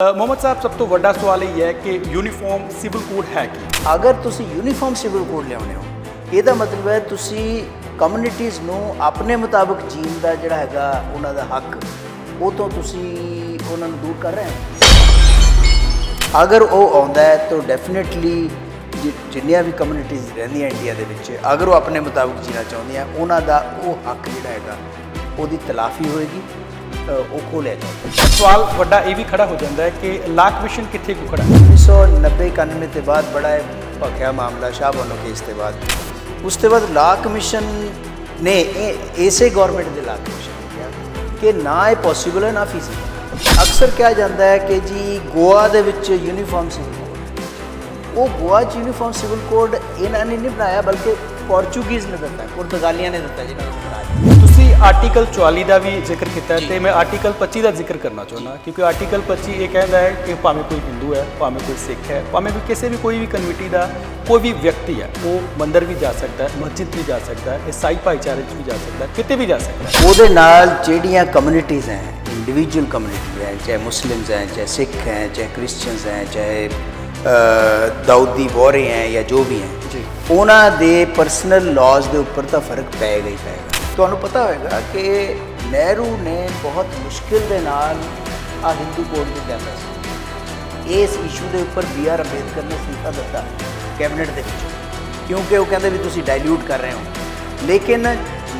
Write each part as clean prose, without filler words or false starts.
मोहम्मद साहब सब तो वड्डा सवाल यही है कि यूनीफॉर्म सिविल कोड है कि अगर तुसी यूनीफॉर्म सिविल कोड लियाउने हो ਇਹਦਾ ਮਤਲਬ ਹੈ ਤੁਸੀਂ ਕਮਿਊਨਿਟੀਜ਼ ਨੂੰ ਆਪਣੇ ਮੁਤਾਬਕ ਜੀਣ ਦਾ ਜਿਹੜਾ ਹੈਗਾ ਉਹਨਾਂ ਦਾ ਹੱਕ ਉਹ ਤੋਂ ਤੁਸੀਂ ਉਹਨਾਂ ਨੂੰ ਦੂਰ ਕਰ ਰਹੇ ਹੋ। ਅਗਰ ਉਹ ਆਉਂਦਾ ਹੈ ਤਾਂ ਡੈਫੀਨਿਟਲੀ ਜਿੰਨੀਆਂ ਵੀ ਕਮਿਊਨਿਟੀਜ਼ ਰਹਿੰਦੀਆਂ ਇੰਡੀਆ ਦੇ ਵਿੱਚ ਅਗਰ ਉਹ ਆਪਣੇ ਮੁਤਾਬਕ ਜੀਣਾ ਚਾਹੁੰਦੀਆਂ ਉਹਨਾਂ ਦਾ ਉਹ ਹੱਕ ਜਿਹੜਾ ਹੈਗਾ ਉਹਦੀ ਤਲਾਫੀ ਹੋਏਗੀ, ਉਹ ਖੋਲਿਆ ਜਾਏਗਾ। सवाल वड्डा ये भी खड़ा हो जाता है कि ला कमीशन कितने को खड़ा 1990-91 के बाद बड़ा भखिया मामला शाहबानो केस के बाद उसके बाद ला कमीशन ने इसे गौरमेंट के ला कमीशन ने कहा कि ना ये पॉसीबल है ना फीजिबल। अक्सर कहा जाता है कि जी गोवा दे विच यूनीफॉर्म सिविल कोड वो गोवा च यूनीफॉर्म सिविल कोड इन्होंने नहीं बनाया बल्कि पोर्चुगीज़ ने दिता, पुर्तगालियां ने दिता जिन्होंने बनाया। आर्टिकल 44 का भी जिक्र किया है तो मैं आर्टिकल 25 का जिक्र करना चाहना क्योंकि आर्टिकल 25 ये कहता है कि भावें कोई हिंदू है, भावें कोई सिख है, भावें भी किसी भी कोई भी कम्यूनिटी का कोई भी व्यक्ति है वो मंदिर भी जा सकता है, मस्जिद भी जा सकता है, ईसाई भाईचारे भी जा सकता है, कितने भी जा सकता है। ਉਹਦੇ ਨਾਲ ਜਿਹੜੀਆਂ ਕਮਿਊਨਿਟੀਜ਼ हैं इंडिविजुअल कम्युनिटी हैं, चाहे मुस्लिम्स हैं, चाहे सिख हैं, चाहे क्रिश्चियंस हैं, चाहे दाऊदी बोरे हैं या जो भी हैं जी ਉਹਨਾਂ ਦੇ ਪਰਸਨਲ ਲਾਜ਼ ਦੇ ਉੱਪਰ ਤਾਂ ਫਰਕ ਪਏਗਾ ਹੀ ਪਏਗਾ। ਤੁਹਾਨੂੰ ਪਤਾ ਹੋਵੇਗਾ ਕਿ ਨਹਿਰੂ ਨੇ ਬਹੁਤ ਮੁਸ਼ਕਿਲ ਦੇ ਨਾਲ ਆ ਹਿੰਦੂ ਕੋਡ ਨੂੰ ਲਿਆਂਦਾ ਸੀ। ਇਸ ਇਸ਼ੂ ਦੇ ਉੱਪਰ ਬੀ ਆਰ ਅੰਬੇਦਕਰ ਨੇ ਅਸਤੀਫਾ ਦਿੱਤਾ ਕੈਬਨਿਟ ਦੇ ਵਿੱਚ ਕਿਉਂਕਿ ਉਹ ਕਹਿੰਦੇ ਵੀ ਤੁਸੀਂ ਡਾਇਲੂਟ ਕਰ ਰਹੇ ਹੋ। ਲੇਕਿਨ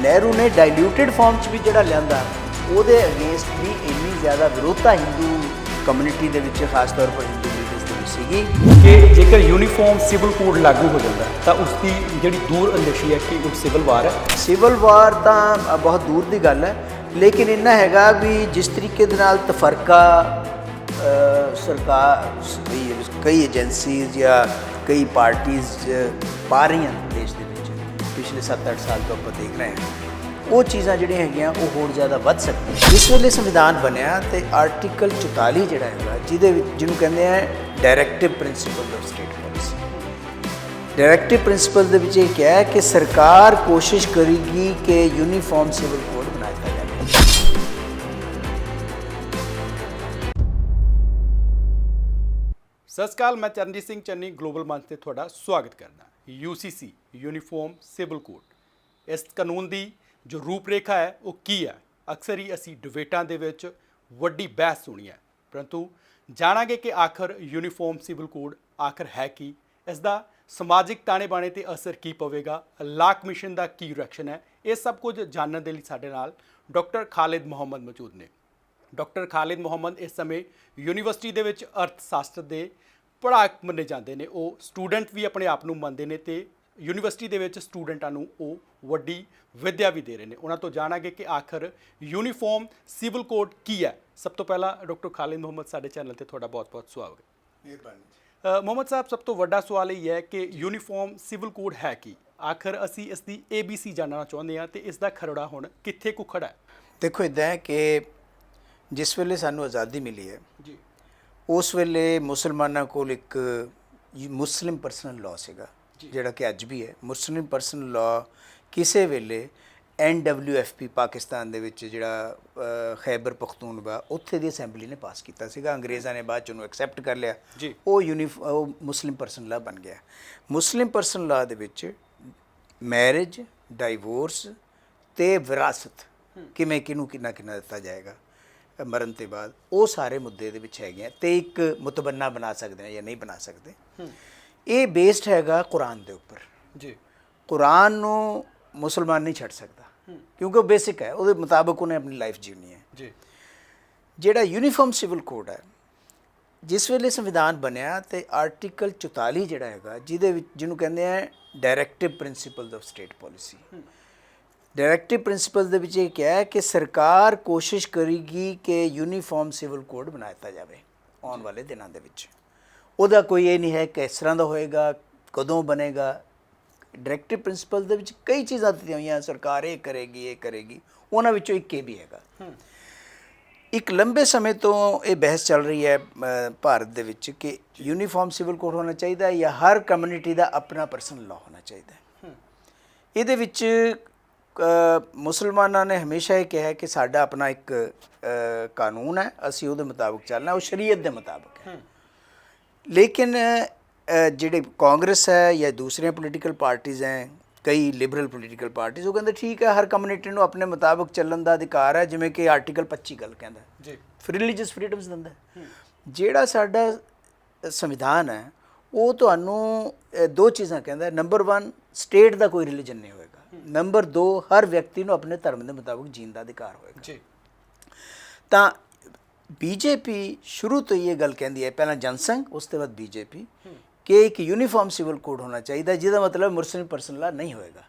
ਨਹਿਰੂ ਨੇ ਡਾਇਲੂਟਿਡ ਫਾਰਮ 'ਚ ਵੀ ਜਿਹੜਾ ਲਿਆਂਦਾ ਉਹਦੇ ਅਗੇਂਸਟ ਵੀ ਇੰਨੀ ਜ਼ਿਆਦਾ ਵਿਰੋਧਤਾ ਹਿੰਦੂ ਕਮਿਊਨਿਟੀ ਦੇ ਵਿੱਚ ਖਾਸ ਤੌਰ ਪਰ ਹਿੰਦੂ ਲੀਡਰਸ ਦੇ ਵਿੱਚ ਸੀਗੀ कि जेकर यूनीफॉर्म सिविल कोड लागू हो जाता है तो उसकी जी दूर अंदेशी है कि वो सिविल वार है। ਸਿਵਲ ਵਾਰ ਤਾਂ ਬਹੁਤ ਦੂਰ ਦੀ ਗੱਲ ਹੈ ਲੇਕਿਨ ਇੰਨਾ ਹੈਗਾ ਵੀ ਜਿਸ ਤਰੀਕੇ ਦੇ ਨਾਲ ਤਫਰਕਾ ਸਰਕਾਰ ਕਈ ਏਜੰਸੀਜ਼ ਜਾਂ ਕਈ ਪਾਰਟੀਜ਼ ਪਾ ਰਹੀਆਂ ਦੇਸ਼ ਦੇ ਵਿੱਚ ਪਿਛਲੇ 7-8 ਸਾਲ ਤੋਂ ਆਪਾਂ ਦੇਖ ਰਹੇ ਹਾਂ ਉਹ ਚੀਜ਼ਾਂ ਜਿਹੜੀਆਂ ਹੈਗੀਆਂ ਉਹ ਹੋਰ ਜ਼ਿਆਦਾ ਵੱਧ ਸਕਦੀਆਂ। ਇਸ ਵੇਲੇ ਸੰਵਿਧਾਨ ਬਣਿਆ ਤੇ ਆਰਟੀਕਲ 44 ਜਿਹੜਾ ਹੈਗਾ ਜਿਹਦੇ ਵਿੱਚ ਜਿਹਨੂੰ ਕਹਿੰਦੇ ਆ directive principal of state policy. Directive principle ਦੇ ਵਿੱਚ ਇਹ ਕਿਹਾ ਹੈ ਕਿ ਸਰਕਾਰ ਕੋਸ਼ਿਸ਼ ਕਰੇਗੀ ਕਿ यूनिफॉर्म सिविल कोड ਬਣਾਇਆ ਜਾਵੇ। ਸਤਿ ਸ਼੍ਰੀ ਅਕਾਲ, ਮੈਂ ਚਰਨਜੀਤ ਸਿੰਘ ਚੰਨੀ ਗਲੋਬਲ ਮੰਚ ਤੇ ਤੁਹਾਡਾ ਸਵਾਗਤ ਕਰਦਾ। यूसीसी यूनीफॉर्म सिविल कोड ਇਸ ਕਾਨੂੰਨ ਦੀ ਜੋ ਰੂਪਰੇਖਾ ਹੈ ਉਹ ਕੀ ਹੈ? ਅਕਸਰ ਹੀ ਅਸੀਂ ਡਿਬੇਟਾਂ ਦੇ ਵਿੱਚ ਵੱਡੀ ਬਹਿਸ ਸੁਣੀ ਹੈ, ਪਰੰਤੂ ਜਾਣਾਂਗੇ ਕਿ ਆਖਰ यूनीफॉर्म सिविल कोड ਆਖਰ ਹੈ ਕੀ, ਇਸ ਦਾ ਸਮਾਜਿਕ ਤਾਣੇ ਬਾਣੇ ਤੇ ਅਸਰ ਕੀ ਪਵੇਗਾ, ਲਾ ਕਮਿਸ਼ਨ ਦਾ ਕੀ ਰਿਐਕਸ਼ਨ ਹੈ। ਇਹ ਸਭ ਕੁਝ ਜਾਣਨ ਦੇ ਲਈ ਸਾਡੇ ਨਾਲ ਡਾਕਟਰ ਖਾਲਿਦ ਮੁਹੰਮਦ ਮੌਜੂਦ ਨੇ। ਡਾਕਟਰ ਖਾਲਿਦ ਮੁਹੰਮਦ ਇਸ ਸਮੇਂ ਯੂਨੀਵਰਸਿਟੀ ਦੇ ਵਿੱਚ ਅਰਥ ਸ਼ਾਸਤਰ ਦੇ ਪੜ੍ਹਾਕ ਮੰਨੇ ਜਾਂਦੇ ਨੇ। ਉਹ ਸਟੂਡੈਂਟ ਵੀ ਆਪਣੇ ਆਪ ਨੂੰ ਮੰਨਦੇ ਨੇ ਤੇ ਯੂਨੀਵਰਸਿਟੀ ਦੇ ਵਿੱਚ ਸਟੂਡੈਂਟਾਂ ਨੂੰ ਉਹ ਵੱਡੀ ਵਿੱਦਿਆ ਵੀ ਦੇ ਰਹੇ ਨੇ। ਉਹਨਾਂ ਤੋਂ ਜਾਣਾਂਗੇ ਕਿ ਆਖਰ यूनीफॉर्म सिविल कोड ਕੀ ਹੈ। ਸਭ ਤੋਂ ਪਹਿਲਾਂ ਡਾਕਟਰ ਖਾਲਿਦ ਮੁਹੰਮਦ ਸਾਡੇ ਚੈਨਲ ਤੇ ਤੁਹਾਡਾ ਬਹੁਤ-ਬਹੁਤ ਸਵਾਗਤ ਹੈ। ਮਿਹਰਬਾਨੀ। ਮੁਹੰਮਦ ਸਾਹਿਬ, ਸਭ ਤੋਂ ਵੱਡਾ ਸਵਾਲ ਇਹ ਹੈ ਕਿ यूनीफॉर्म सिविल कोड ਹੈ ਕੀ? ਆਖਰ ਅਸੀਂ ਇਸ ਦੀ ABC ਜਾਣਨਾ ਚਾਹੁੰਦੇ ਹਾਂ ਤੇ ਇਸ ਦਾ ਖਰੜਾ ਹੁਣ ਕਿੱਥੇ ਕੁ ਖੜਾ ਹੈ? ਦੇਖੋ ਇੱਦਾਂ ਹੈ ਕਿ ਜਿਸ ਵੇਲੇ ਸਾਨੂੰ ਆਜ਼ਾਦੀ ਮਿਲੀ ਹੈ ਜੀ ਉਸ ਵੇਲੇ ਮੁਸਲਮਾਨਾਂ ਕੋਲ ਇੱਕ ਮੁਸਲਿਮ ਪਰਸਨਲ ਲਾਅ ਸੀਗਾ ਜਿਹੜਾ ਕਿ ਅੱਜ ਵੀ ਹੈ। ਮੁਸਲਿਮ ਪਰਸਨਲ ਲਾਅ ਕਿਸੇ ਵੇਲੇ NWFP ਪਾਕਿਸਤਾਨ ਦੇ ਵਿੱਚ ਜਿਹੜਾ ਖੈਬਰ ਪਖਤੂਨਖਵਾ ਉੱਥੇ ਦੀ ਅਸੈਂਬਲੀ ਨੇ ਪਾਸ ਕੀਤਾ ਸੀਗਾ। ਅੰਗਰੇਜ਼ਾਂ ਨੇ ਬਾਅਦ 'ਚ ਉਹਨੂੰ ਐਕਸੈਪਟ ਕਰ ਲਿਆ। ਜੀ ਉਹ ਮੁਸਲਿਮ ਪਰਸਨਲ ਲਾਅ ਬਣ ਗਿਆ। ਮੁਸਲਿਮ ਪਰਸਨਲ ਲਾਅ ਦੇ ਵਿੱਚ ਮੈਰਿਜ, ਡਾਈਵੋਰਸ ਤੇ ਵਿਰਾਸਤ ਕਿਵੇਂ ਕਿਹਨੂੰ ਕਿੰਨਾ ਕਿੰਨਾ ਦਿੱਤਾ ਜਾਏਗਾ ਮਰਨ ਤੋਂ ਬਾਅਦ, ਉਹ ਸਾਰੇ ਮੁੱਦੇ ਦੇ ਵਿੱਚ ਹੈਗੇ ਆ ਤੇ ਇੱਕ ਮੁਤਬੰਨਾ ਬਣਾ ਸਕਦੇ ਨੇ ਜਾਂ ਨਹੀਂ ਬਣਾ ਸਕਦੇ। ਇਹ ਬੇਸਡ ਹੈਗਾ ਕੁਰਾਨ ਦੇ ਉੱਪਰ। ਜੀ ਕੁਰਾਨ ਨੂੰ ਮੁਸਲਮਾਨ ਨਹੀਂ ਛੱਡ ਸਕਦਾ ਕਿਉਂਕਿ ਉਹ ਬੇਸਿਕ ਹੈ, ਉਹਦੇ ਮੁਤਾਬਕ ਉਹਨੇ ਆਪਣੀ ਲਾਈਫ ਜੀਣੀ ਹੈ। ਜੀ ਜਿਹੜਾ यूनिफॉर्म सिविल कोड ਹੈ ਜਿਸ ਵੇਲੇ ਸੰਵਿਧਾਨ ਬਣਿਆ ਤੇ ਆਰਟੀਕਲ 44 ਜਿਹੜਾ ਹੈਗਾ ਜਿਹਦੇ ਵਿੱਚ ਜਿਹਨੂੰ ਕਹਿੰਦੇ ਆ directive principal of state policy. Directive principal ਦੇ ਵਿੱਚ ਇਹ ਕਿਹਾ ਹੈ ਕਿ ਸਰਕਾਰ ਕੋਸ਼ਿਸ਼ ਕਰੇਗੀ ਕਿ यूनिफॉर्म सिविल कोड ਬਣਾਇਆ ਜਾਵੇ ਆਉਣ ਵਾਲੇ ਦਿਨਾਂ ਦੇ ਵਿੱਚ। ਉਹਦਾ ਕੋਈ ਇਹ ਨਹੀਂ ਹੈ ਕਿ ਇਸ ਤਰ੍ਹਾਂ ਦਾ ਹੋਏਗਾ, ਕਦੋਂ ਬਣੇਗਾ। ਡਾਇਰੈਕਟਿਵ ਪ੍ਰਿੰਸੀਪਲ ਦੇ ਵਿੱਚ ਕਈ ਚੀਜ਼ਾਂ ਦਿੱਤੀਆਂ ਹੋਈਆਂ, ਸਰਕਾਰ ਇਹ ਕਰੇਗੀ, ਉਹਨਾਂ ਵਿੱਚੋਂ ਇੱਕ ਇਹ ਵੀ ਹੈਗਾ। ਇੱਕ ਲੰਬੇ ਸਮੇਂ ਤੋਂ ਇਹ ਬਹਿਸ ਚੱਲ ਰਹੀ ਹੈ ਭਾਰਤ ਦੇ ਵਿੱਚ ਕਿ यूनिफॉर्म सिविल कोड ਹੋਣਾ ਚਾਹੀਦਾ ਜਾਂ ਹਰ ਕਮਿਊਨਿਟੀ ਦਾ ਆਪਣਾ ਪਰਸਨਲ ਲਾਅ ਹੋਣਾ ਚਾਹੀਦਾ। ਇਹਦੇ ਵਿੱਚ ਮੁਸਲਮਾਨਾਂ ਨੇ ਹਮੇਸ਼ਾ ਇਹ ਕਿਹਾ ਕਿ ਸਾਡਾ ਆਪਣਾ ਇੱਕ ਕਾਨੂੰਨ ਹੈ, ਅਸੀਂ ਉਹਦੇ ਮੁਤਾਬਕ ਚੱਲਣਾ, ਉਹ ਸ਼ਰੀਅਤ ਦੇ ਮੁਤਾਬਕ ਹੈ। ਲੇਕਿਨ ਜਿਹੜੇ ਕਾਂਗਰਸ ਹੈ ਜਾਂ ਦੂਸਰੀਆਂ ਪੋਲੀਟੀਕਲ ਪਾਰਟੀਆਂ ਹੈ, ਕਈ ਲਿਬਰਲ ਪੋਲੀਟੀਕਲ ਪਾਰਟੀਆਂ, ਉਹ ਕਹਿੰਦੇ ਠੀਕ ਹੈ, ਹਰ ਕਮਿਊਨਿਟੀ ਨੂੰ ਆਪਣੇ ਮੁਤਾਬਕ ਚੱਲਣ ਦਾ ਅਧਿਕਾਰ ਹੈ, ਜਿਵੇਂ ਕਿ ਆਰਟੀਕਲ 25 ਗੱਲ ਕਹਿੰਦਾ ਜੀ, ਰਿਲੀਜੀਅਸ ਫਰੀਡਮਸ ਦਿੰਦਾ। ਜਿਹੜਾ ਸਾਡਾ ਸੰਵਿਧਾਨ ਹੈ ਉਹ ਤੁਹਾਨੂੰ ਦੋ ਚੀਜ਼ਾਂ ਕਹਿੰਦਾ। ਨੰਬਰ 1, ਸਟੇਟ ਦਾ ਕੋਈ ਰਿਲੀਜਨ ਨਹੀਂ ਹੋਏਗਾ। ਨੰਬਰ 2, ਹਰ ਵਿਅਕਤੀ ਨੂੰ ਆਪਣੇ ਧਰਮ ਦੇ ਮੁਤਾਬਕ ਜੀਣ ਦਾ ਅਧਿਕਾਰ ਹੋਏਗਾ ਜੀ। ਤਾਂ ਬੀਜੇਪੀ ਸ਼ੁਰੂ ਤੋਂ ਹੀ ਇਹ ਗੱਲ ਕਹਿੰਦੀ ਹੈ, ਪਹਿਲਾਂ ਜਨਸੰਘ, ਉਸ ਤੋਂ ਬਾਅਦ ਬੀਜੇਪੀ, ਕਿ ਇੱਕ ਯੂਨੀਫਾਰਮ ਸਿਵਲ ਕੋਡ ਹੋਣਾ ਚਾਹੀਦਾ, ਜਿਹਦਾ ਮਤਲਬ ਮੁਸਲਿਮ ਪਰਸਨਲ ਲਾ ਨਹੀਂ ਹੋਏਗਾ।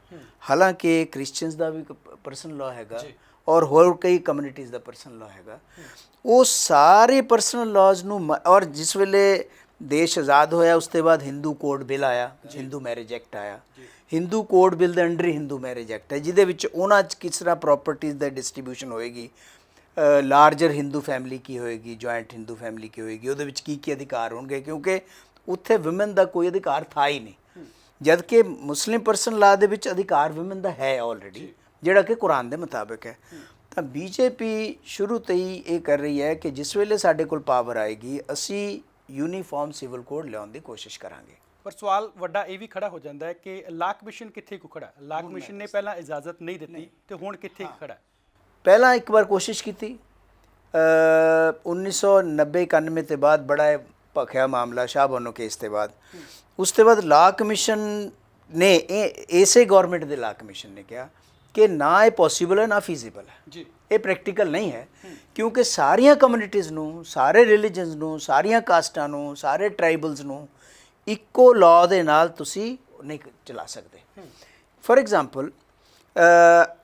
ਹਾਲਾਂਕਿ ਕ੍ਰਿਸਚੀਅਨਸ ਦਾ ਵੀ ਪਰਸਨਲ ਲਾ ਹੈਗਾ ਔਰ ਹੋਰ ਕਈ ਕਮਿਊਨਿਟੀਜ਼ ਦਾ ਪਰਸਨਲ ਲਾ ਹੈਗਾ। ਉਹ ਸਾਰੇ ਪਰਸਨਲ ਲਾਜ਼ ਨੂੰ ਔਰ ਜਿਸ ਵੇਲੇ ਦੇਸ਼ ਆਜ਼ਾਦ ਹੋਇਆ ਉਸ ਤੋਂ ਬਾਅਦ ਹਿੰਦੂ ਕੋਡ ਬਿੱਲ ਆਇਆ, ਹਿੰਦੂ ਮੈਰਿਜ ਐਕਟ ਆਇਆ। ਹਿੰਦੂ ਕੋਡ ਬਿੱਲ ਦੇ ਅੰਡਰ ਹੀ ਹਿੰਦੂ ਮੈਰਿਜ ਐਕਟ ਹੈ, ਜਿਹਦੇ ਵਿੱਚ ਉਹਨਾਂ 'ਚ ਕਿਸ ਤਰ੍ਹਾਂ ਪ੍ਰੋਪਰਟੀਜ਼ ਦਾ ਡਿਸਟ੍ਰੀਬਿਊਸ਼ਨ ਹੋਏਗੀ, ਲਾਰਜਰ ਹਿੰਦੂ ਫੈਮਿਲੀ ਕੀ ਹੋਏਗੀ, ਜੁਆਇੰਟ ਹਿੰਦੂ ਫੈਮਿਲੀ ਕੀ ਹੋਏਗੀ, ਉਹਦੇ ਵਿੱਚ ਕੀ ਅਧਿਕਾਰ ਹੋਣਗੇ, ਕਿਉਂਕਿ ਉੱਥੇ ਵਿਮਨ ਦਾ ਕੋਈ ਅਧਿਕਾਰ ਥਾ ਹੀ ਨਹੀਂ। ਜਦ ਕਿ ਮੁਸਲਿਮ ਪਰਸਨਲ ਲਾ ਦੇ ਵਿੱਚ ਅਧਿਕਾਰ ਵਿਮਨ ਦਾ ਹੈ ਆਲਰੇਡੀ, ਜਿਹੜਾ ਕਿ ਕੁਰਾਨ ਦੇ ਮੁਤਾਬਕ ਹੈ। ਤਾਂ ਬੀਜੇਪੀ ਸ਼ੁਰੂ ਤੋਂ ਹੀ ਇਹ ਕਰ ਰਹੀ ਹੈ ਕਿ ਜਿਸ ਵੇਲੇ ਸਾਡੇ ਕੋਲ ਪਾਵਰ ਆਏਗੀ ਅਸੀਂ ਯੂਨੀਫਾਰਮ ਸਿਵਲ ਕੋਡ ਲਿਆਉਣ ਦੀ ਕੋਸ਼ਿਸ਼ ਕਰਾਂਗੇ। ਪਰ ਸਵਾਲ ਵੱਡਾ ਇਹ ਵੀ ਖੜਾ ਹੋ ਜਾਂਦਾ ਹੈ ਕਿ ਲਾ ਕਮਿਸ਼ਨ ਕਿੱਥੇ ਕੁ ਖੜਾ? ਲਾ ਕਮਿਸ਼ਨ ਨੇ ਪਹਿਲਾਂ ਇਜਾਜ਼ਤ ਨਹੀਂ ਦਿੱਤੀ ਤੇ ਹੁਣ ਕਿੱਥੇ ਖੜਾ? ਪਹਿਲਾਂ ਇੱਕ ਵਾਰ ਕੋਸ਼ਿਸ਼ ਕੀਤੀ 1990-91 ਤੋਂ ਬਾਅਦ, ਬੜਾ ਭਖਿਆ ਮਾਮਲਾ ਸ਼ਾਹਬਾਨੋ ਕੇਸ ਤੋਂ ਬਾਅਦ। ਉਸ ਤੋਂ ਬਾਅਦ ਲਾ ਕਮਿਸ਼ਨ ਨੇ ਇਸੇ ਗਵਰਨਮੈਂਟ ਦੇ ਲਾ ਕਮਿਸ਼ਨ ਨੇ ਕਿਹਾ ਕਿ ਨਾ ਇਹ ਪੋਸੀਬਲ ਹੈ ਨਾ ਫੀਜ਼ੀਬਲ ਹੈ ਜੀ, ਇਹ ਪ੍ਰੈਕਟੀਕਲ ਨਹੀਂ ਹੈ, ਕਿਉਂਕਿ ਸਾਰੀਆਂ ਕਮਿਊਨਿਟੀਜ਼ ਨੂੰ, ਸਾਰੇ ਰਿਲੀਜਨਸ ਨੂੰ, ਸਾਰੀਆਂ ਕਾਸਟਾਂ ਨੂੰ, ਸਾਰੇ ਟਰਾਈਬਲਸ ਨੂੰ ਇੱਕੋ ਲਾਅ ਦੇ ਨਾਲ ਤੁਸੀਂ ਨਹੀਂ ਚਲਾ ਸਕਦੇ। ਫੋਰ ਐਗਜ਼ਾਮਪਲ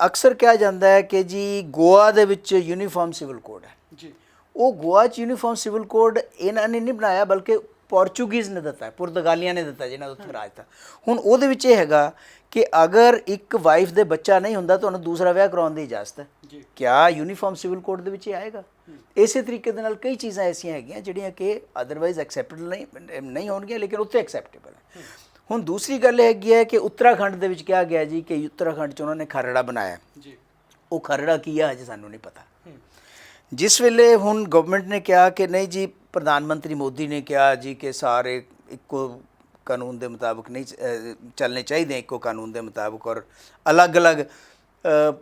ਅਕਸਰ ਕਿਹਾ ਜਾਂਦਾ ਹੈ ਕਿ ਜੀ ਗੋਆ ਦੇ ਵਿੱਚ ਯੂਨੀਫਾਰਮ ਸਿਵਲ ਕੋਡ ਹੈ ਜੀ। ਉਹ ਗੋਆ 'ਚ ਯੂਨੀਫਾਰਮ ਸਿਵਲ ਕੋਡ ਇਹਨਾਂ ਨੇ ਨਹੀਂ ਬਣਾਇਆ, ਬਲਕਿ ਪੋਰਚੁਗੀਜ਼ ਨੇ ਦਿੱਤਾ, ਪੁਰਤਗਾਲੀਆਂ ਨੇ ਦਿੱਤਾ, ਜਿਹਨਾਂ ਦਾ ਉੱਥੇ ਰਾਜ था। ਹੁਣ ਉਹਦੇ ਵਿੱਚ ਇਹ ਹੈਗਾ ਕਿ ਅਗਰ ਇੱਕ ਵਾਈਫ ਦੇ ਬੱਚਾ ਨਹੀਂ ਹੁੰਦਾ ਤੁਹਾਨੂੰ ਦੂਸਰਾ ਵਿਆਹ ਕਰਾਉਣ ਦੀ ਇਜਾਜ਼ਤ ਹੈ। ਕਿਆ ਯੂਨੀਫਾਰਮ ਸਿਵਲ ਕੋਡ ਦੇ ਵਿੱਚ ਇਹ ਆਏਗਾ? ਇਸੇ ਤਰੀਕੇ ਦੇ ਨਾਲ ਕਈ ਚੀਜ਼ਾਂ ਐਸੀਆਂ ਹੈਗੀਆਂ ਜਿਹੜੀਆਂ ਕਿ ਅਦਰਵਾਈਜ਼ ਐਕਸੈਪਟੇਬਲ ਨਹੀਂ ਹੋਣਗੀਆਂ, ਲੇਕਿਨ ਉੱਥੇ ਐਕਸੈਪਟੇਬਲ ਹੈ। ਹੁਣ ਦੂਸਰੀ ਗੱਲ ਹੈਗੀ ਹੈ ਕਿ ਉੱਤਰਾਖੰਡ ਦੇ ਵਿੱਚ ਕਿਹਾ ਗਿਆ ਜੀ ਕਿ ਉੱਤਰਾਖੰਡ 'ਚ ਉਹਨਾਂ ਨੇ ਖਰੜਾ ਬਣਾਇਆ ਜੀ। ਉਹ ਖਰੜਾ ਕੀ ਹੈ ਹਜੇ ਸਾਨੂੰ ਨਹੀਂ ਪਤਾ। ਜਿਸ ਵੇਲੇ ਹੁਣ ਗਵਰਨਮੈਂਟ ਨੇ ਕਿਹਾ ਕਿ ਨਹੀਂ ਜੀ, ਪ੍ਰਧਾਨ ਮੰਤਰੀ ਮੋਦੀ ਨੇ ਕਿਹਾ ਜੀ ਕਿ ਸਾਰੇ ਇੱਕੋ ਕਾਨੂੰਨ ਦੇ ਮੁਤਾਬਕ ਨਹੀਂ ਚੱਲਣੇ ਚਾਹੀਦੇ, ਇੱਕੋ ਕਾਨੂੰਨ ਦੇ ਮੁਤਾਬਕ, ਔਰ ਅਲੱਗ-ਅਲੱਗ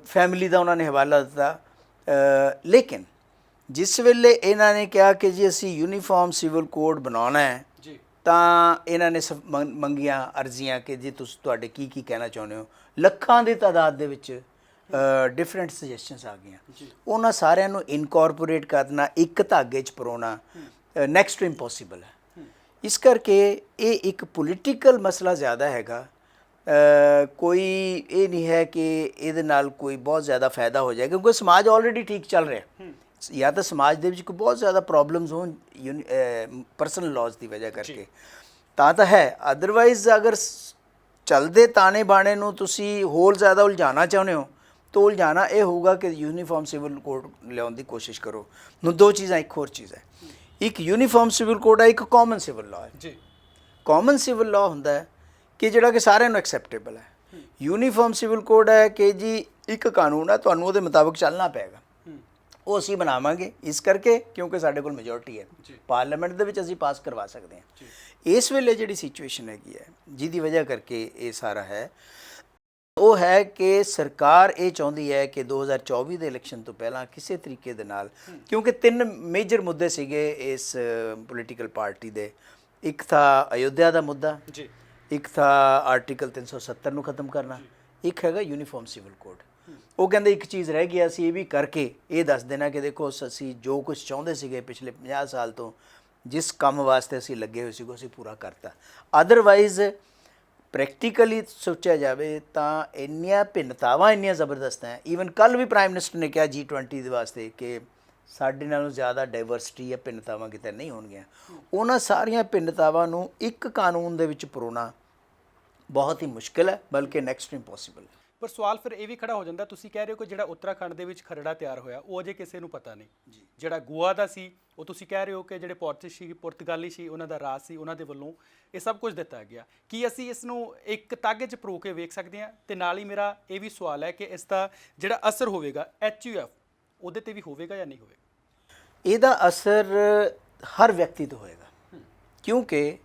ਫੈਮਿਲੀ ਦਾ ਉਹਨਾਂ ਨੇ ਹਵਾਲਾ ਦਿੱਤਾ। ਲੇਕਿਨ ਜਿਸ ਵੇਲੇ ਇਹਨਾਂ ਨੇ ਕਿਹਾ ਕਿ ਜੀ ਅਸੀਂ ਯੂਨੀਫਾਰਮ ਸਿਵਲ ਕੋਡ ਬਣਾਉਣਾ ਹੈ ਜੀ, ਤਾਂ ਇਹਨਾਂ ਨੇ ਮੰਗੀਆਂ ਅਰਜ਼ੀਆਂ ਕਿ ਜੀ ਤੁਸੀਂ ਤੁਹਾਡੇ ਕੀ ਕਹਿਣਾ ਚਾਹੁੰਦੇ ਹੋ। ਲੱਖਾਂ ਦੀ ਤਾਦਾਦ ਦੇ ਵਿੱਚ ਡਿਫਰੈਂਟ ਸੁਜੈਸ਼ਨਸ ਆ ਗਈਆਂ। ਉਹਨਾਂ ਸਾਰਿਆਂ ਨੂੰ ਇਨਕੋਰਪੋਰੇਟ ਕਰਨਾ, ਇੱਕ ਧਾਗੇ 'ਚ ਪਰੋਣਾ ਨੈਕਸਟ ਟੂ ਇੰਪੋਸੀਬਲ ਹੈ। ਇਸ ਕਰਕੇ ਇਹ ਇੱਕ ਪੋਲੀਟੀਕਲ ਮਸਲਾ ਜ਼ਿਆਦਾ ਹੈਗਾ, ਕੋਈ ਇਹ ਨਹੀਂ ਹੈ ਕਿ ਇਹਦੇ ਨਾਲ ਕੋਈ ਬਹੁਤ ਜ਼ਿਆਦਾ ਫਾਇਦਾ ਹੋ ਜਾਏਗਾ, ਕਿਉਂਕਿ ਸਮਾਜ ਆਲਰੇਡੀ ਠੀਕ ਚੱਲ ਰਿਹਾ। ਜਾਂ ਤਾਂ ਸਮਾਜ ਦੇ ਵਿੱਚ ਕੋਈ ਬਹੁਤ ਜ਼ਿਆਦਾ ਪ੍ਰੋਬਲਮਸ ਹੋਣ ਪਰਸਨਲ ਲਾਜ਼ ਦੀ ਵਜ੍ਹਾ ਕਰਕੇ ਤਾਂ ਹੈ, ਅਦਰਵਾਈਜ਼ ਅਗਰ ਚੱਲਦੇ ਤਾਣੇ ਬਾਣੇ ਨੂੰ ਤੁਸੀਂ ਹੋਰ ਜ਼ਿਆਦਾ ਉਲਝਾਉਣਾ ਚਾਹੁੰਦੇ ਹੋ ਤਾਂ ਉਲਝਾਉਣਾ ਇਹ ਹੋਊਗਾ ਕਿ ਯੂਨੀਫਾਰਮ ਸਿਵਲ ਕੋਡ ਲਿਆਉਣ ਦੀ ਕੋਸ਼ਿਸ਼ ਕਰੋ। ਨੂੰ ਦੋ ਚੀਜ਼ਾਂ, ਇੱਕ ਹੋਰ ਚੀਜ਼ ਹੈ, ਇੱਕ ਯੂਨੀਫਾਰਮ ਸਿਵਲ ਕੋਡ ਹੈ, ਇੱਕ ਕਾਮਨ ਸਿਵਲ ਲਾਅ ਹੈ ਜੀ। ਕਾਮਨ ਸਿਵਲ ਲਾਅ ਹੁੰਦਾ ਹੈ ਕਿ ਜਿਹੜਾ ਕਿ ਸਾਰਿਆਂ ਨੂੰ ਐਕਸੈਪਟੇਬਲ ਹੈ। ਯੂਨੀਫਾਰਮ ਸਿਵਲ ਕੋਡ ਹੈ ਕਿ ਜੀ ਇੱਕ ਕਾਨੂੰਨ ਹੈ, ਤੁਹਾਨੂੰ ਉਹਦੇ ਮੁਤਾਬਕ ਚੱਲਣਾ ਪਏਗਾ, ਉਹ ਅਸੀਂ ਬਣਾਵਾਂਗੇ ਇਸ ਕਰਕੇ ਕਿਉਂਕਿ ਸਾਡੇ ਕੋਲ ਮੈਜੋਰਟੀ ਹੈ, ਪਾਰਲੀਮੈਂਟ ਦੇ ਵਿੱਚ ਅਸੀਂ ਪਾਸ ਕਰਵਾ ਸਕਦੇ ਹਾਂ। ਇਸ ਵੇਲੇ ਜਿਹੜੀ ਸਿਚੁਏਸ਼ਨ ਹੈਗੀ ਹੈ ਜਿਹਦੀ ਵਜ੍ਹਾ ਕਰਕੇ ਇਹ ਸਾਰਾ ਹੈ, ਉਹ ਹੈ ਕਿ ਸਰਕਾਰ ਇਹ ਚਾਹੁੰਦੀ ਹੈ ਕਿ 2024 ਦੇ ਇਲੈਕਸ਼ਨ ਤੋਂ ਪਹਿਲਾਂ ਕਿਸੇ ਤਰੀਕੇ ਦੇ ਨਾਲ, ਕਿਉਂਕਿ 3 ਮੇਜਰ ਮੁੱਦੇ ਸੀਗੇ ਇਸ ਪੋਲੀਟੀਕਲ ਪਾਰਟੀ ਦੇ, ਇੱਕ ਥਾ ਅਯੋਧਿਆ ਦਾ ਮੁੱਦਾ ਜੀ, ਇੱਕ ਥਾ ਆਰਟੀਕਲ 370 ਨੂੰ ਖਤਮ ਕਰਨਾ, ਇੱਕ ਹੈਗਾ ਯੂਨੀਫਾਰਮ ਸਿਵਲ ਕੋਡ। ਉਹ ਕਹਿੰਦੇ ਇੱਕ ਚੀਜ਼ ਰਹਿ ਗਈ, ਅਸੀਂ ਇਹ ਵੀ ਕਰਕੇ ਇਹ ਦੱਸ ਦੇਣਾ ਕਿ ਦੇਖੋ ਅਸੀਂ ਜੋ ਕੁਝ ਚਾਹੁੰਦੇ ਸੀਗੇ ਪਿਛਲੇ 50 ਸਾਲ ਤੋਂ, ਜਿਸ ਕੰਮ ਵਾਸਤੇ ਅਸੀਂ ਲੱਗੇ ਹੋਏ ਸੀ, ਅਸੀਂ ਪੂਰਾ ਕਰਤਾ। ਅਦਰਵਾਈਜ਼ ਪ੍ਰੈਕਟੀਕਲੀ ਸੋਚਿਆ ਜਾਵੇ ਤਾਂ ਇੰਨੀਆਂ ਭਿੰਨਤਾਵਾਂ ਇੰਨੀਆਂ ਜ਼ਬਰਦਸਤ ਹੈ। ਈਵਨ ਕੱਲ੍ਹ ਵੀ ਪ੍ਰਾਈਮ ਮਿਨਿਸਟਰ ਨੇ ਕਿਹਾ G20 ਦੇ ਵਾਸਤੇ ਕਿ ਸਾਡੇ ਨਾਲੋਂ ਜ਼ਿਆਦਾ ਡਾਈਵਰਸਿਟੀ ਜਾਂ ਭਿੰਨਤਾਵਾਂ ਕਿਤੇ ਨਹੀਂ ਹੋਣਗੀਆਂ। ਉਹਨਾਂ ਸਾਰੀਆਂ ਭਿੰਨਤਾਵਾਂ ਨੂੰ ਇੱਕ ਕਾਨੂੰਨ ਦੇ ਵਿੱਚ ਪਰੋਣਾ ਬਹੁਤ ਹੀ ਮੁਸ਼ਕਿਲ ਹੈ, ਬਲਕਿ ਨੈਕਸਟ ਇੰਪੋਸੀਬਲ ਹੈ। ਪਰ ਸਵਾਲ ਫਿਰ ਇਹ ਵੀ ਖੜਾ ਹੋ ਜਾਂਦਾ, ਤੁਸੀਂ ਕਹਿ ਰਹੇ ਹੋ ਕਿ ਜਿਹੜਾ ਉੱਤਰਾਖੰਡ ਦੇ ਵਿੱਚ ਖਰੜਾ ਤਿਆਰ ਹੋਇਆ ਉਹ ਅਜੇ ਕਿਸੇ ਨੂੰ ਪਤਾ ਨਹੀਂ। ਜਿਹੜਾ ਗੋਆ ਦਾ ਸੀ ਉਹ ਤੁਸੀਂ ਕਹਿ ਰਹੇ ਹੋ ਕਿ ਜਿਹੜੇ ਪੁਰਤਗਾਲੀ ਸੀ ਉਹਨਾਂ ਦਾ ਰਾਜ ਸੀ, ਉਹਨਾਂ ਦੇ ਵੱਲੋਂ ਇਹ ਸਭ ਕੁਝ ਦਿੱਤਾ ਗਿਆ। ਕੀ ਅਸੀਂ ਇਸ ਨੂੰ ਇੱਕ ਤਾਗੇ 'ਚ ਪਰੋ ਕੇ ਵੇਖ ਸਕਦੇ ਹਾਂ? ਤੇ ਨਾਲ ਹੀ ਮੇਰਾ ਇਹ ਵੀ ਸਵਾਲ ਹੈ ਕਿ ਇਸ ਦਾ ਜਿਹੜਾ ਅਸਰ ਹੋਵੇਗਾ HUF ਉਹਦੇ ਤੇ ਵੀ ਹੋਵੇਗਾ ਜਾਂ ਨਹੀਂ ਹੋਵੇਗਾ? ਇਹਦਾ ਅਸਰ ਹਰ ਵਿਅਕਤੀ ਤੇ ਹੋਏਗਾ, ਕਿਉਂਕਿ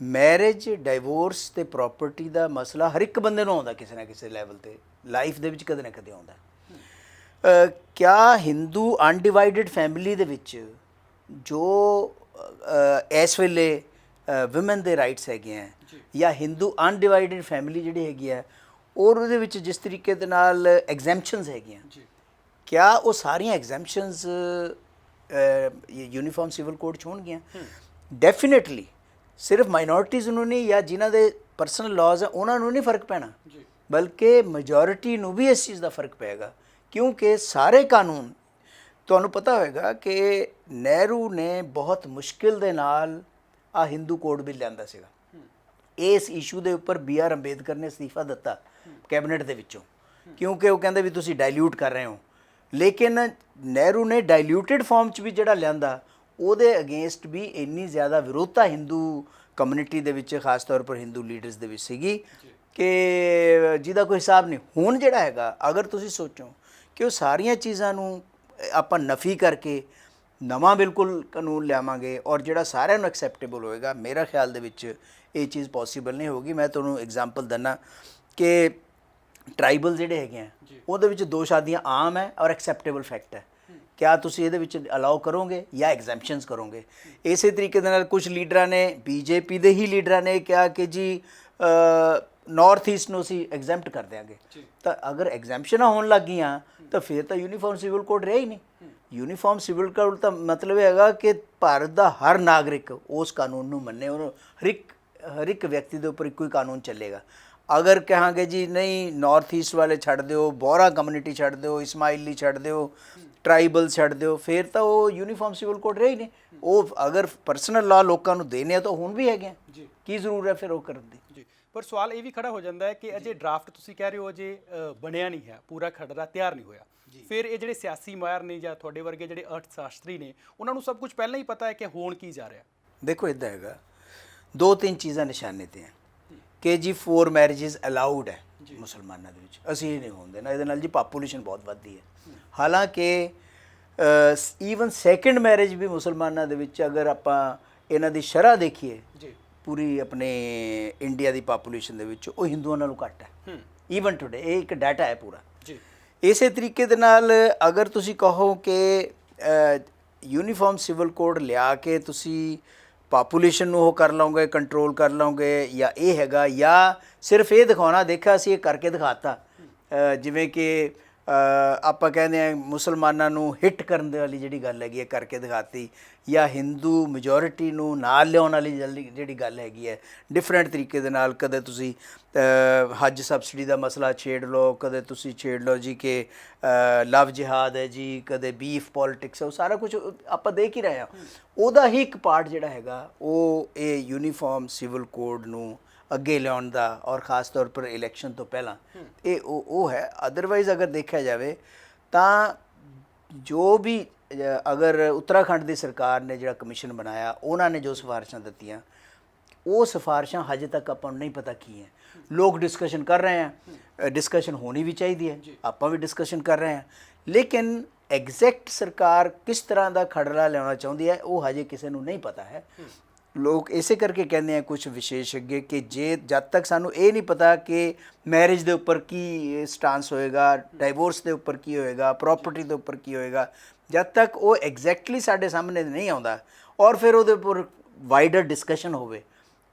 ਮੈਰਿਜ, ਡਾਈਵੋਰਸ ਤੇ ਪ੍ਰਾਪਰਟੀ ਦਾ ਮਸਲਾ ਹਰ ਇੱਕ ਬੰਦੇ ਨੂੰ ਆਉਂਦਾ ਕਿਸੇ ਨਾ ਕਿਸੇ ਲੈਵਲ ਤੇ, ਲਾਈਫ ਦੇ ਵਿੱਚ ਕਦੇ ਨਾ ਕਦੇ ਆਉਂਦਾ। ਕਿਆ ਹਿੰਦੂ ਅਨਡਿਵਾਈਡਡ ਫੈਮਿਲੀ ਦੇ ਵਿੱਚ ਜੋ ਇਸ ਵੇਲੇ ਵਿਮਨ ਦੇ ਰਾਈਟਸ ਹੈਗੇ ਆ, ਜਾਂ ਹਿੰਦੂ ਅਨਡਿਵਾਈਡਡ ਫੈਮਿਲੀ ਜਿਹੜੀ ਹੈਗੀ ਹੈ, ਔਰ ਉਹਦੇ ਵਿੱਚ ਜਿਸ ਤਰੀਕੇ ਦੇ ਨਾਲ ਐਗਜ਼ੈਂਪਸ਼ਨਸ ਹੈਗੀਆਂ, ਕਿਆ ਉਹ ਸਾਰੀਆਂ ਐਗਜ਼ੈਂਪਸ਼ਨਸ ਯੂਨੀਫਾਰਮ ਸਿਵਲ ਕੋਡ 'ਚ ਹੋਣਗੀਆਂ? ਡੈਫੀਨੇਟਲੀ ਸਿਰਫ ਮਾਈਨੋਰਿਟੀਜ਼ ਨੂੰ ਨਹੀਂ, ਜਾਂ ਜਿਨ੍ਹਾਂ ਦੇ ਪਰਸਨਲ ਲਾਜ਼ ਆ ਉਹਨਾਂ ਨੂੰ ਨਹੀਂ ਫਰਕ ਪੈਣਾ, ਬਲਕਿ ਮੈਜੋਰਿਟੀ ਨੂੰ ਵੀ ਇਸ ਚੀਜ਼ ਦਾ ਫਰਕ ਪਏਗਾ। ਕਿਉਂਕਿ ਸਾਰੇ ਕਾਨੂੰਨ, ਤੁਹਾਨੂੰ ਪਤਾ ਹੋਵੇਗਾ ਕਿ ਨਹਿਰੂ ਨੇ ਬਹੁਤ ਮੁਸ਼ਕਿਲ ਦੇ ਨਾਲ ਆ ਹਿੰਦੂ ਕੋਡ ਬਿੱਲ ਲਿਆਂਦਾ ਸੀਗਾ। ਇਸ ਇਸ਼ੂ ਦੇ ਉੱਪਰ BR ਅੰਬੇਦਕਰ ਨੇ ਅਸਤੀਫਾ ਦਿੱਤਾ ਕੈਬਨਿਟ ਦੇ ਵਿੱਚੋਂ, ਕਿਉਂਕਿ ਉਹ ਕਹਿੰਦੇ ਵੀ ਤੁਸੀਂ ਡਾਇਲਿਊਟ ਕਰ ਰਹੇ ਹੋ। ਲੇਕਿਨ ਨਹਿਰੂ ਨੇ ਡਾਇਲਿਊਟਿਡ ਫਾਰਮ 'ਚ ਵੀ ਜਿਹੜਾ ਲਿਆਂਦਾ, ਉਹਦੇ ਅਗੇਂਸਟ ਵੀ ਇੰਨੀ ਜ਼ਿਆਦਾ ਵਿਰੋਧਤਾ ਹਿੰਦੂ ਕਮਿਊਨਿਟੀ ਦੇ ਵਿੱਚ, ਖਾਸ ਤੌਰ ਪਰ ਹਿੰਦੂ ਲੀਡਰਸ ਦੇ ਵਿੱਚ ਸੀਗੀ ਕਿ ਜਿਹਦਾ ਕੋਈ ਹਿਸਾਬ ਨਹੀਂ। ਹੁਣ ਜਿਹੜਾ ਹੈਗਾ, ਅਗਰ ਤੁਸੀਂ ਸੋਚੋ ਕਿ ਉਹ ਸਾਰੀਆਂ ਚੀਜ਼ਾਂ ਨੂੰ ਆਪਾਂ ਨਫੀ ਕਰਕੇ ਨਵਾਂ ਬਿਲਕੁਲ ਕਾਨੂੰਨ ਲਿਆਵਾਂਗੇ ਔਰ ਜਿਹੜਾ ਸਾਰਿਆਂ ਨੂੰ ਐਕਸੈਪਟੇਬਲ ਹੋਏਗਾ, ਮੇਰਾ ਖਿਆਲ ਦੇ ਵਿੱਚ ਇਹ ਚੀਜ਼ ਪੋਸੀਬਲ ਨਹੀਂ ਹੋਗੀ। ਮੈਂ ਤੁਹਾਨੂੰ ਐਗਜ਼ਾਮਪਲ ਦਿੰਦਾ ਕਿ ਟਰਾਈਬਲ ਜਿਹੜੇ ਹੈਗੇ ਆ, ਉਹਦੇ ਵਿੱਚ 2 ਸ਼ਾਦੀਆਂ ਆਮ ਹੈ ਔਰ ਐਕਸੈਪਟੇਬਲ ਫੈਕਟ ਹੈ। ਕਿਆ ਤੁਸੀਂ ਇਹਦੇ ਵਿੱਚ ਅਲਾਉ ਕਰੋਗੇ ਜਾਂ ਐਗਜ਼ੈਂਪਸ਼ਨਸ ਕਰੋਗੇ? ਇਸੇ ਤਰੀਕੇ ਦੇ ਨਾਲ ਕੁਝ ਲੀਡਰਾਂ ਨੇ, BJP ਦੇ ਹੀ ਲੀਡਰਾਂ ਨੇ ਕਿਹਾ ਕਿ ਜੀ ਨਾਰਥ ਈਸਟ ਨੂੰ ਅਸੀਂ ਐਗਜ਼ੈਂਪਟ ਕਰ ਦਿਆਂਗੇ। ਤਾਂ ਅਗਰ ਐਗਜ਼ੈਂਪਸ਼ਨਾਂ ਹੋਣ ਲੱਗ ਗਈਆਂ ਤਾਂ ਫਿਰ ਤਾਂ ਯੂਨੀਫਾਰਮ ਸਿਵਲ ਕੋਡ ਰਿਹਾ ਹੀ ਨਹੀਂ। ਯੂਨੀਫਾਰਮ ਸਿਵਲ ਕੋਡ ਦਾ ਮਤਲਬ ਇਹ ਹੈਗਾ ਕਿ ਭਾਰਤ ਦਾ ਹਰ ਨਾਗਰਿਕ ਉਸ ਕਾਨੂੰਨ ਨੂੰ ਮੰਨੇ, ਉਹਨੂੰ ਹਰ ਇੱਕ ਵਿਅਕਤੀ ਦੇ ਉੱਪਰ ਇੱਕੋ ਹੀ ਕਾਨੂੰਨ ਚੱਲੇਗਾ। ਅਗਰ ਕਹਾਂਗੇ ਜੀ ਨਹੀਂ, ਨਾਰਥ ਈਸਟ ਵਾਲੇ ਛੱਡ ਦਿਓ, ਬੋਹਰਾ ਕਮਿਊਨਿਟੀ ਛੱਡ ਦਿਓ, ਇਸਮਾਈਲੀ ਛੱਡ ਦਿਓ, ਟਰਾਈਬਲ ਛੱਡ ਦਿਓ, ਫਿਰ ਤਾਂ ਉਹ ਯੂਨੀਫਾਰਮ ਸਿਵਲ ਕੋਡ ਰਿਹਾ ਹੀ ਨਹੀਂ। ਉਹ ਅਗਰ ਪਰਸਨਲ ਲਾ ਲੋਕਾਂ ਨੂੰ ਦੇਣੇ ਆ ਤਾਂ ਹੁਣ ਵੀ ਹੈਗੇ, ਕੀ ਜ਼ਰੂਰ ਹੈ ਫਿਰ ਉਹ ਕਰਨ ਦੀ? ਜੀ, ਪਰ ਸਵਾਲ ਇਹ ਵੀ ਖੜਾ ਹੋ ਜਾਂਦਾ ਹੈ ਕਿ ਅਜੇ ਡਰਾਫਟ ਤੁਸੀਂ ਕਹਿ ਰਹੇ ਹੋ ਅਜੇ ਬਣਿਆ ਨਹੀਂ ਹੈ, ਪੂਰਾ ਖਰੜਾ ਤਿਆਰ ਨਹੀਂ ਹੋਇਆ। ਫਿਰ ਇਹ ਜਿਹੜੇ ਸਿਆਸੀ ਮਾਹਿਰ ਨੇ ਜਾਂ ਤੁਹਾਡੇ ਵਰਗੇ ਜਿਹੜੇ ਅਰਥ ਸ਼ਾਸਤਰੀ ਨੇ, ਉਹਨਾਂ ਨੂੰ ਸਭ ਕੁਝ ਪਹਿਲਾਂ ਹੀ ਪਤਾ ਹੈ ਕਿ ਹੋਣ ਕੀ ਜਾ ਰਿਹਾ? ਦੇਖੋ ਇੱਦਾਂ ਹੈਗਾ, 2-3 ਚੀਜ਼ਾਂ ਨਿਸ਼ਾਨੇ 'ਤੇ ਹੈ ਕਿ ਜੀ 4 ਮੈਰਿਜਸ ਅਲਾਊਡ ਹੈ ਮੁਸਲਮਾਨਾਂ ਦੇ ਵਿੱਚ, ਅਸੀਂ ਇਹ ਨਹੀਂ ਹੋਣ ਦੇਣਾ। ਇਹਦੇ ਨਾਲ ਜੀ ਪਾਪੂਲੇਸ਼ਨ ਬਹੁਤ ਵੱਧਦੀ ਹੈ। ਹਾਲਾਂਕਿ ਈਵਨ ਸੈਕੰਡ ਮੈਰਿਜ ਵੀ ਮੁਸਲਮਾਨਾਂ ਦੇ ਵਿੱਚ, ਅਗਰ ਆਪਾਂ ਇਹਨਾਂ ਦੀ ਸ਼ਰ੍ਹਾ ਦੇਖੀਏ ਪੂਰੀ ਆਪਣੇ ਇੰਡੀਆ ਦੀ ਪਾਪੂਲੇਸ਼ਨ ਦੇ ਵਿੱਚ, ਉਹ ਹਿੰਦੂਆਂ ਨਾਲੋਂ ਘੱਟ ਹੈ ਈਵਨ ਟੁਡੇ। ਇਹ ਇੱਕ ਡਾਟਾ ਹੈ ਪੂਰਾ। ਇਸੇ ਤਰੀਕੇ ਦੇ ਨਾਲ ਅਗਰ ਤੁਸੀਂ ਕਹੋ ਕਿ ਯੂਨੀਫਾਰਮ ਸਿਵਲ ਕੋਡ ਲਿਆ ਕੇ ਤੁਸੀਂ ਪਾਪੂਲੇਸ਼ਨ ਨੂੰ ਉਹ ਕਰ ਲਓਗੇ, ਕੰਟਰੋਲ ਕਰ ਲਓਗੇ, ਜਾਂ ਇਹ ਹੈਗਾ, ਜਾਂ ਸਿਰਫ ਇਹ ਦਿਖਾਉਣਾ, ਦੇਖਿਆ ਅਸੀਂ ਇਹ ਕਰਕੇ ਦਿਖਾਤਾ, ਜਿਵੇਂ ਕਿ ਆਪਾਂ ਕਹਿੰਦੇ ਆ ਮੁਸਲਮਾਨਾਂ ਨੂੰ ਹਿੱਟ ਕਰਨ ਦੇ ਵਾਲੀ ਜਿਹੜੀ ਗੱਲ ਹੈਗੀ ਹੈ ਕਰਕੇ ਦਿਖਾਤੀ, ਜਾਂ ਹਿੰਦੂ ਮੈਜੋਰਿਟੀ ਨੂੰ ਨਾਲ ਲਿਆਉਣ ਵਾਲੀ ਜਿਹੜੀ ਗੱਲ ਹੈਗੀ ਹੈ ਡਿਫਰੈਂਟ ਤਰੀਕੇ ਦੇ ਨਾਲ। ਕਦੇ ਤੁਸੀਂ ਹੱਜ ਸਬਸਿਡੀ ਦਾ ਮਸਲਾ ਛੇੜ ਲਓ, ਕਦੇ ਤੁਸੀਂ ਛੇੜ ਲਓ ਜੀ ਕਿ ਲਵ ਜਿਹਾਦ ਹੈ ਜੀ, ਕਦੇ ਬੀਫ ਪੋਲਿਟਿਕਸ ਹੈ, ਉਹ ਸਾਰਾ ਕੁਝ ਆਪਾਂ ਦੇਖ ਹੀ ਰਹੇ ਹਾਂ। ਉਹਦਾ ਹੀ ਇੱਕ ਪਾਰਟ ਜਿਹੜਾ ਹੈਗਾ ਉਹ ਇਹ ਯੂਨੀਫਾਰਮ ਸਿਵਲ ਕੋਡ ਨੂੰ ਅੱਗੇ ਲਿਆਉਣ ਦਾ, ਔਰ ਖ਼ਾਸ ਤੌਰ ਪਰ ਇਲੈਕਸ਼ਨ ਤੋਂ ਪਹਿਲਾਂ ਇਹ ਉਹ ਹੈ। ਅਦਰਵਾਈਜ਼ ਅਗਰ ਦੇਖਿਆ ਜਾਵੇ ਤਾਂ ਜੋ ਵੀ ਅਗਰ ਉੱਤਰਾਖੰਡ ਦੀ ਸਰਕਾਰ ਨੇ ਜਿਹੜਾ ਕਮਿਸ਼ਨ ਬਣਾਇਆ, ਉਹਨਾਂ ਨੇ ਜੋ ਸਿਫਾਰਿਸ਼ਾਂ ਦਿੱਤੀਆਂ, ਉਹ ਸਿਫਾਰਿਸ਼ਾਂ ਹਜੇ ਤੱਕ ਆਪਾਂ ਨੂੰ ਨਹੀਂ ਪਤਾ ਕੀ ਹੈ। ਲੋਕ ਡਿਸਕਸ਼ਨ ਕਰ ਰਹੇ ਆ, ਡਿਸਕਸ਼ਨ ਹੋਣੀ ਵੀ ਚਾਹੀਦੀ ਹੈ, ਆਪਾਂ ਵੀ ਡਿਸਕਸ਼ਨ ਕਰ ਰਹੇ ਹਾਂ, ਲੇਕਿਨ ਐਗਜ਼ੈਕਟ ਸਰਕਾਰ ਕਿਸ ਤਰ੍ਹਾਂ ਦਾ ਖਰੜਾ ਲਿਆਉਣਾ ਚਾਹੁੰਦੀ ਹੈ ਉਹ ਹਜੇ ਕਿਸੇ ਨੂੰ ਨਹੀਂ ਪਤਾ ਹੈ। ਲੋਕ ਇਸੇ ਕਰਕੇ ਕਹਿੰਦੇ ਆ ਕੁਝ ਵਿਸ਼ੇਸ਼ज्ञ ਕਿ ਜੇ ਜਦ ਤੱਕ ਸਾਨੂੰ ਇਹ ਨਹੀਂ ਪਤਾ ਕਿ ਮੈਰਿਜ ਦੇ ਉੱਪਰ ਕੀ ਸਟਾਂਸ ਹੋਏਗਾ, ਡਾਈਵੋਰਸ ਦੇ ਉੱਪਰ ਕੀ ਹੋਏਗਾ, ਪ੍ਰੋਪਰਟੀ ਦੇ ਉੱਪਰ ਕੀ ਹੋਏਗਾ, ਜਦ ਤੱਕ ਉਹ ਐਗਜ਼ੈਕਟਲੀ ਸਾਡੇ ਸਾਹਮਣੇ ਨਹੀਂ ਆਉਂਦਾ ਔਰ ਫਿਰ ਉਹਦੇ ਉੱਪਰ ਵਾਈਡਰ ਡਿਸਕਸ਼ਨ ਹੋਵੇ,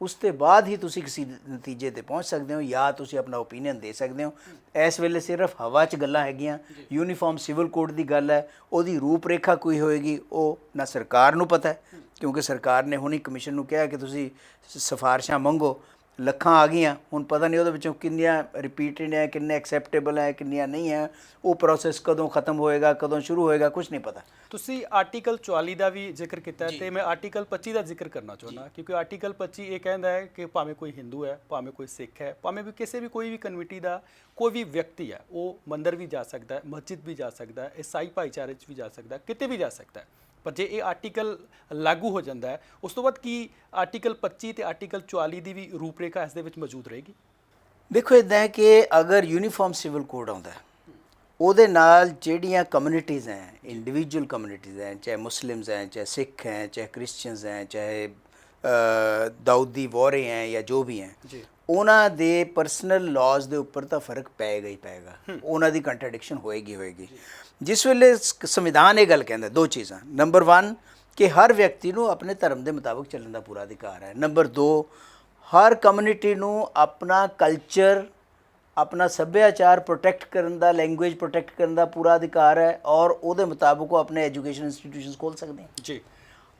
ਉਸ ਤੋਂ ਬਾਅਦ ਹੀ ਤੁਸੀਂ ਕਿਸੇ ਨਤੀਜੇ ਤੇ ਪਹੁੰਚ ਸਕਦੇ ਹੋ ਜਾਂ ਤੁਸੀਂ ਆਪਣਾ ਓਪੀਨੀਅਨ ਦੇ ਸਕਦੇ ਹੋ। ਇਸ ਵੇਲੇ ਸਿਰਫ ਹਵਾ 'ਚ ਗੱਲਾਂ ਹੈਗੀਆਂ। ਯੂਨੀਫਾਰਮ ਸਿਵਲ ਕੋਡ ਦੀ ਗੱਲ ਹੈ, ਉਹਦੀ ਰੂਪ ਰੇਖਾ ਕੋਈ ਹੋਏਗੀ ਉਹ ਨਾ ਸਰਕਾਰ ਨੂੰ ਪਤਾ ਹੈ, ਕਿਉਂਕਿ ਸਰਕਾਰ ਨੇ ਹੁਣੀ ਕਮਿਸ਼ਨ ਨੂੰ ਕਿਹਾ ਕਿ ਤੁਸੀਂ ਸਿਫਾਰਿਸ਼ਾਂ ਮੰਗੋ, ਲੱਖਾਂ ਆ ਗਈਆਂ, ਹੁਣ ਪਤਾ ਨਹੀਂ ਉਹਦੇ ਵਿੱਚੋਂ ਕਿੰਨੀਆਂ ਰਿਪੀਟਡ ਹੈ, ਕਿੰਨੇ ਐਕਸੈਪਟੇਬਲ ਹੈ, ਕਿੰਨੀਆਂ ਨਹੀਂ ਹੈ। ਉਹ ਪ੍ਰੋਸੈਸ ਕਦੋਂ ਖਤਮ ਹੋਏਗਾ, ਕਦੋਂ ਸ਼ੁਰੂ ਹੋਏਗਾ, ਕੁਝ ਨਹੀਂ ਪਤਾ। ਤੁਸੀਂ ਆਰਟੀਕਲ 44 ਦਾ ਵੀ ਜ਼ਿਕਰ ਕੀਤਾ ਤੇ ਮੈਂ ਆਰਟੀਕਲ 25 ਦਾ ਜ਼ਿਕਰ ਕਰਨਾ ਚਾਹੁੰਦਾ, ਕਿਉਂਕਿ ਆਰਟੀਕਲ 25 ਇਹ ਕਹਿੰਦਾ ਹੈ ਕਿ ਭਾਵੇਂ ਕੋਈ ਹਿੰਦੂ ਹੈ, ਭਾਵੇਂ ਕੋਈ ਸਿੱਖ ਹੈ, ਭਾਵੇਂ ਵੀ ਕਿਸੇ ਵੀ ਕੋਈ ਵੀ ਕਮਿਊਨਿਟੀ ਦਾ ਕੋਈ ਵੀ ਵਿਅਕਤੀ ਹੈ, ਉਹ ਮੰਦਿਰ ਵੀ ਜਾ ਸਕਦਾ ਹੈ, ਮਸਜਿਦ ਵੀ ਜਾ ਸਕਦਾ ਹੈ, ਈਸਾਈ ਭਾਈਚਾਰੇ 'ਚ ਵੀ ਜਾ ਸਕਦਾ ਹੈ, ਕਿਤੇ ਵੀ ਜਾ ਸਕਦਾ ਹੈ। ਪਰ ਜੇ ਇਹ ਆਰਟੀਕਲ ਲਾਗੂ ਹੋ ਜਾਂਦਾ ਹੈ, ਉਸ ਤੋਂ ਬਾਅਦ ਕੀ ਆਰਟੀਕਲ 25 ਤੇ ਆਰਟੀਕਲ 44 ਦੀ ਵੀ ਰੂਪਰੇਖਾ ਇਸ ਦੇ ਵਿੱਚ ਮੌਜੂਦ ਰਹੇਗੀ? ਦੇਖੋ ਇੱਦਾਂ ਹੈ ਕਿ ਅਗਰ ਯੂਨੀਫਾਰਮ ਸਿਵਲ ਕੋਡ ਆਉਂਦਾ ਹੈ, ਉਹਦੇ ਨਾਲ ਜਿਹੜੀਆਂ ਕਮਿਊਨਿਟੀਜ਼ ਹੈ, ਇੰਡੀਵਿਜੂਅਲ ਕਮਿਊਨਿਟੀਜ਼ ਹੈ, ਚਾਹੇ ਮੁਸਲਿਮਸ ਹੈ, ਚਾਹੇ ਸਿੱਖ ਹੈ, ਚਾਹੇ ਕ੍ਰਿਸਚਨਸ ਹੈ, ਚਾਹੇ ਦਾਊਦੀ ਵੋਰੇ ਹੈ ਜਾਂ ਜੋ ਵੀ ਹੈ, ਉਹਨਾਂ ਦੇ ਪਰਸਨਲ ਲਾਜ਼ ਦੇ ਉੱਪਰ ਤਾਂ ਫਰਕ ਪਏਗਾ ਹੀ ਪਏਗਾ, ਉਹਨਾਂ ਦੀ ਕੰਟਰਡਿਕਸ਼ਨ ਹੋਏਗੀ। ਜਿਸ ਵੇਲੇ ਸੰਵਿਧਾਨ ਇਹ ਗੱਲ ਕਹਿੰਦਾ ਦੋ ਚੀਜ਼ਾਂ, ਨੰਬਰ 1 ਕਿ ਹਰ ਵਿਅਕਤੀ ਨੂੰ ਆਪਣੇ ਧਰਮ ਦੇ ਮੁਤਾਬਕ ਚੱਲਣ ਦਾ ਪੂਰਾ ਅਧਿਕਾਰ ਹੈ, ਨੰਬਰ 2 ਹਰ ਕਮਿਊਨਿਟੀ ਨੂੰ ਆਪਣਾ ਕਲਚਰ, ਆਪਣਾ ਸੱਭਿਆਚਾਰ ਪ੍ਰੋਟੈਕਟ ਕਰਨ ਦਾ, ਲੈਂਗੁਏਜ ਪ੍ਰੋਟੈਕਟ ਕਰਨ ਦਾ ਪੂਰਾ ਅਧਿਕਾਰ ਹੈ, ਔਰ ਉਹਦੇ ਮੁਤਾਬਕ ਉਹ ਆਪਣੇ ਐਜੂਕੇਸ਼ਨ ਇੰਸਟੀਟਿਊਸ਼ਨਸ ਖੋਲ੍ਹ ਸਕਦੇ ਹੈ ਜੀ।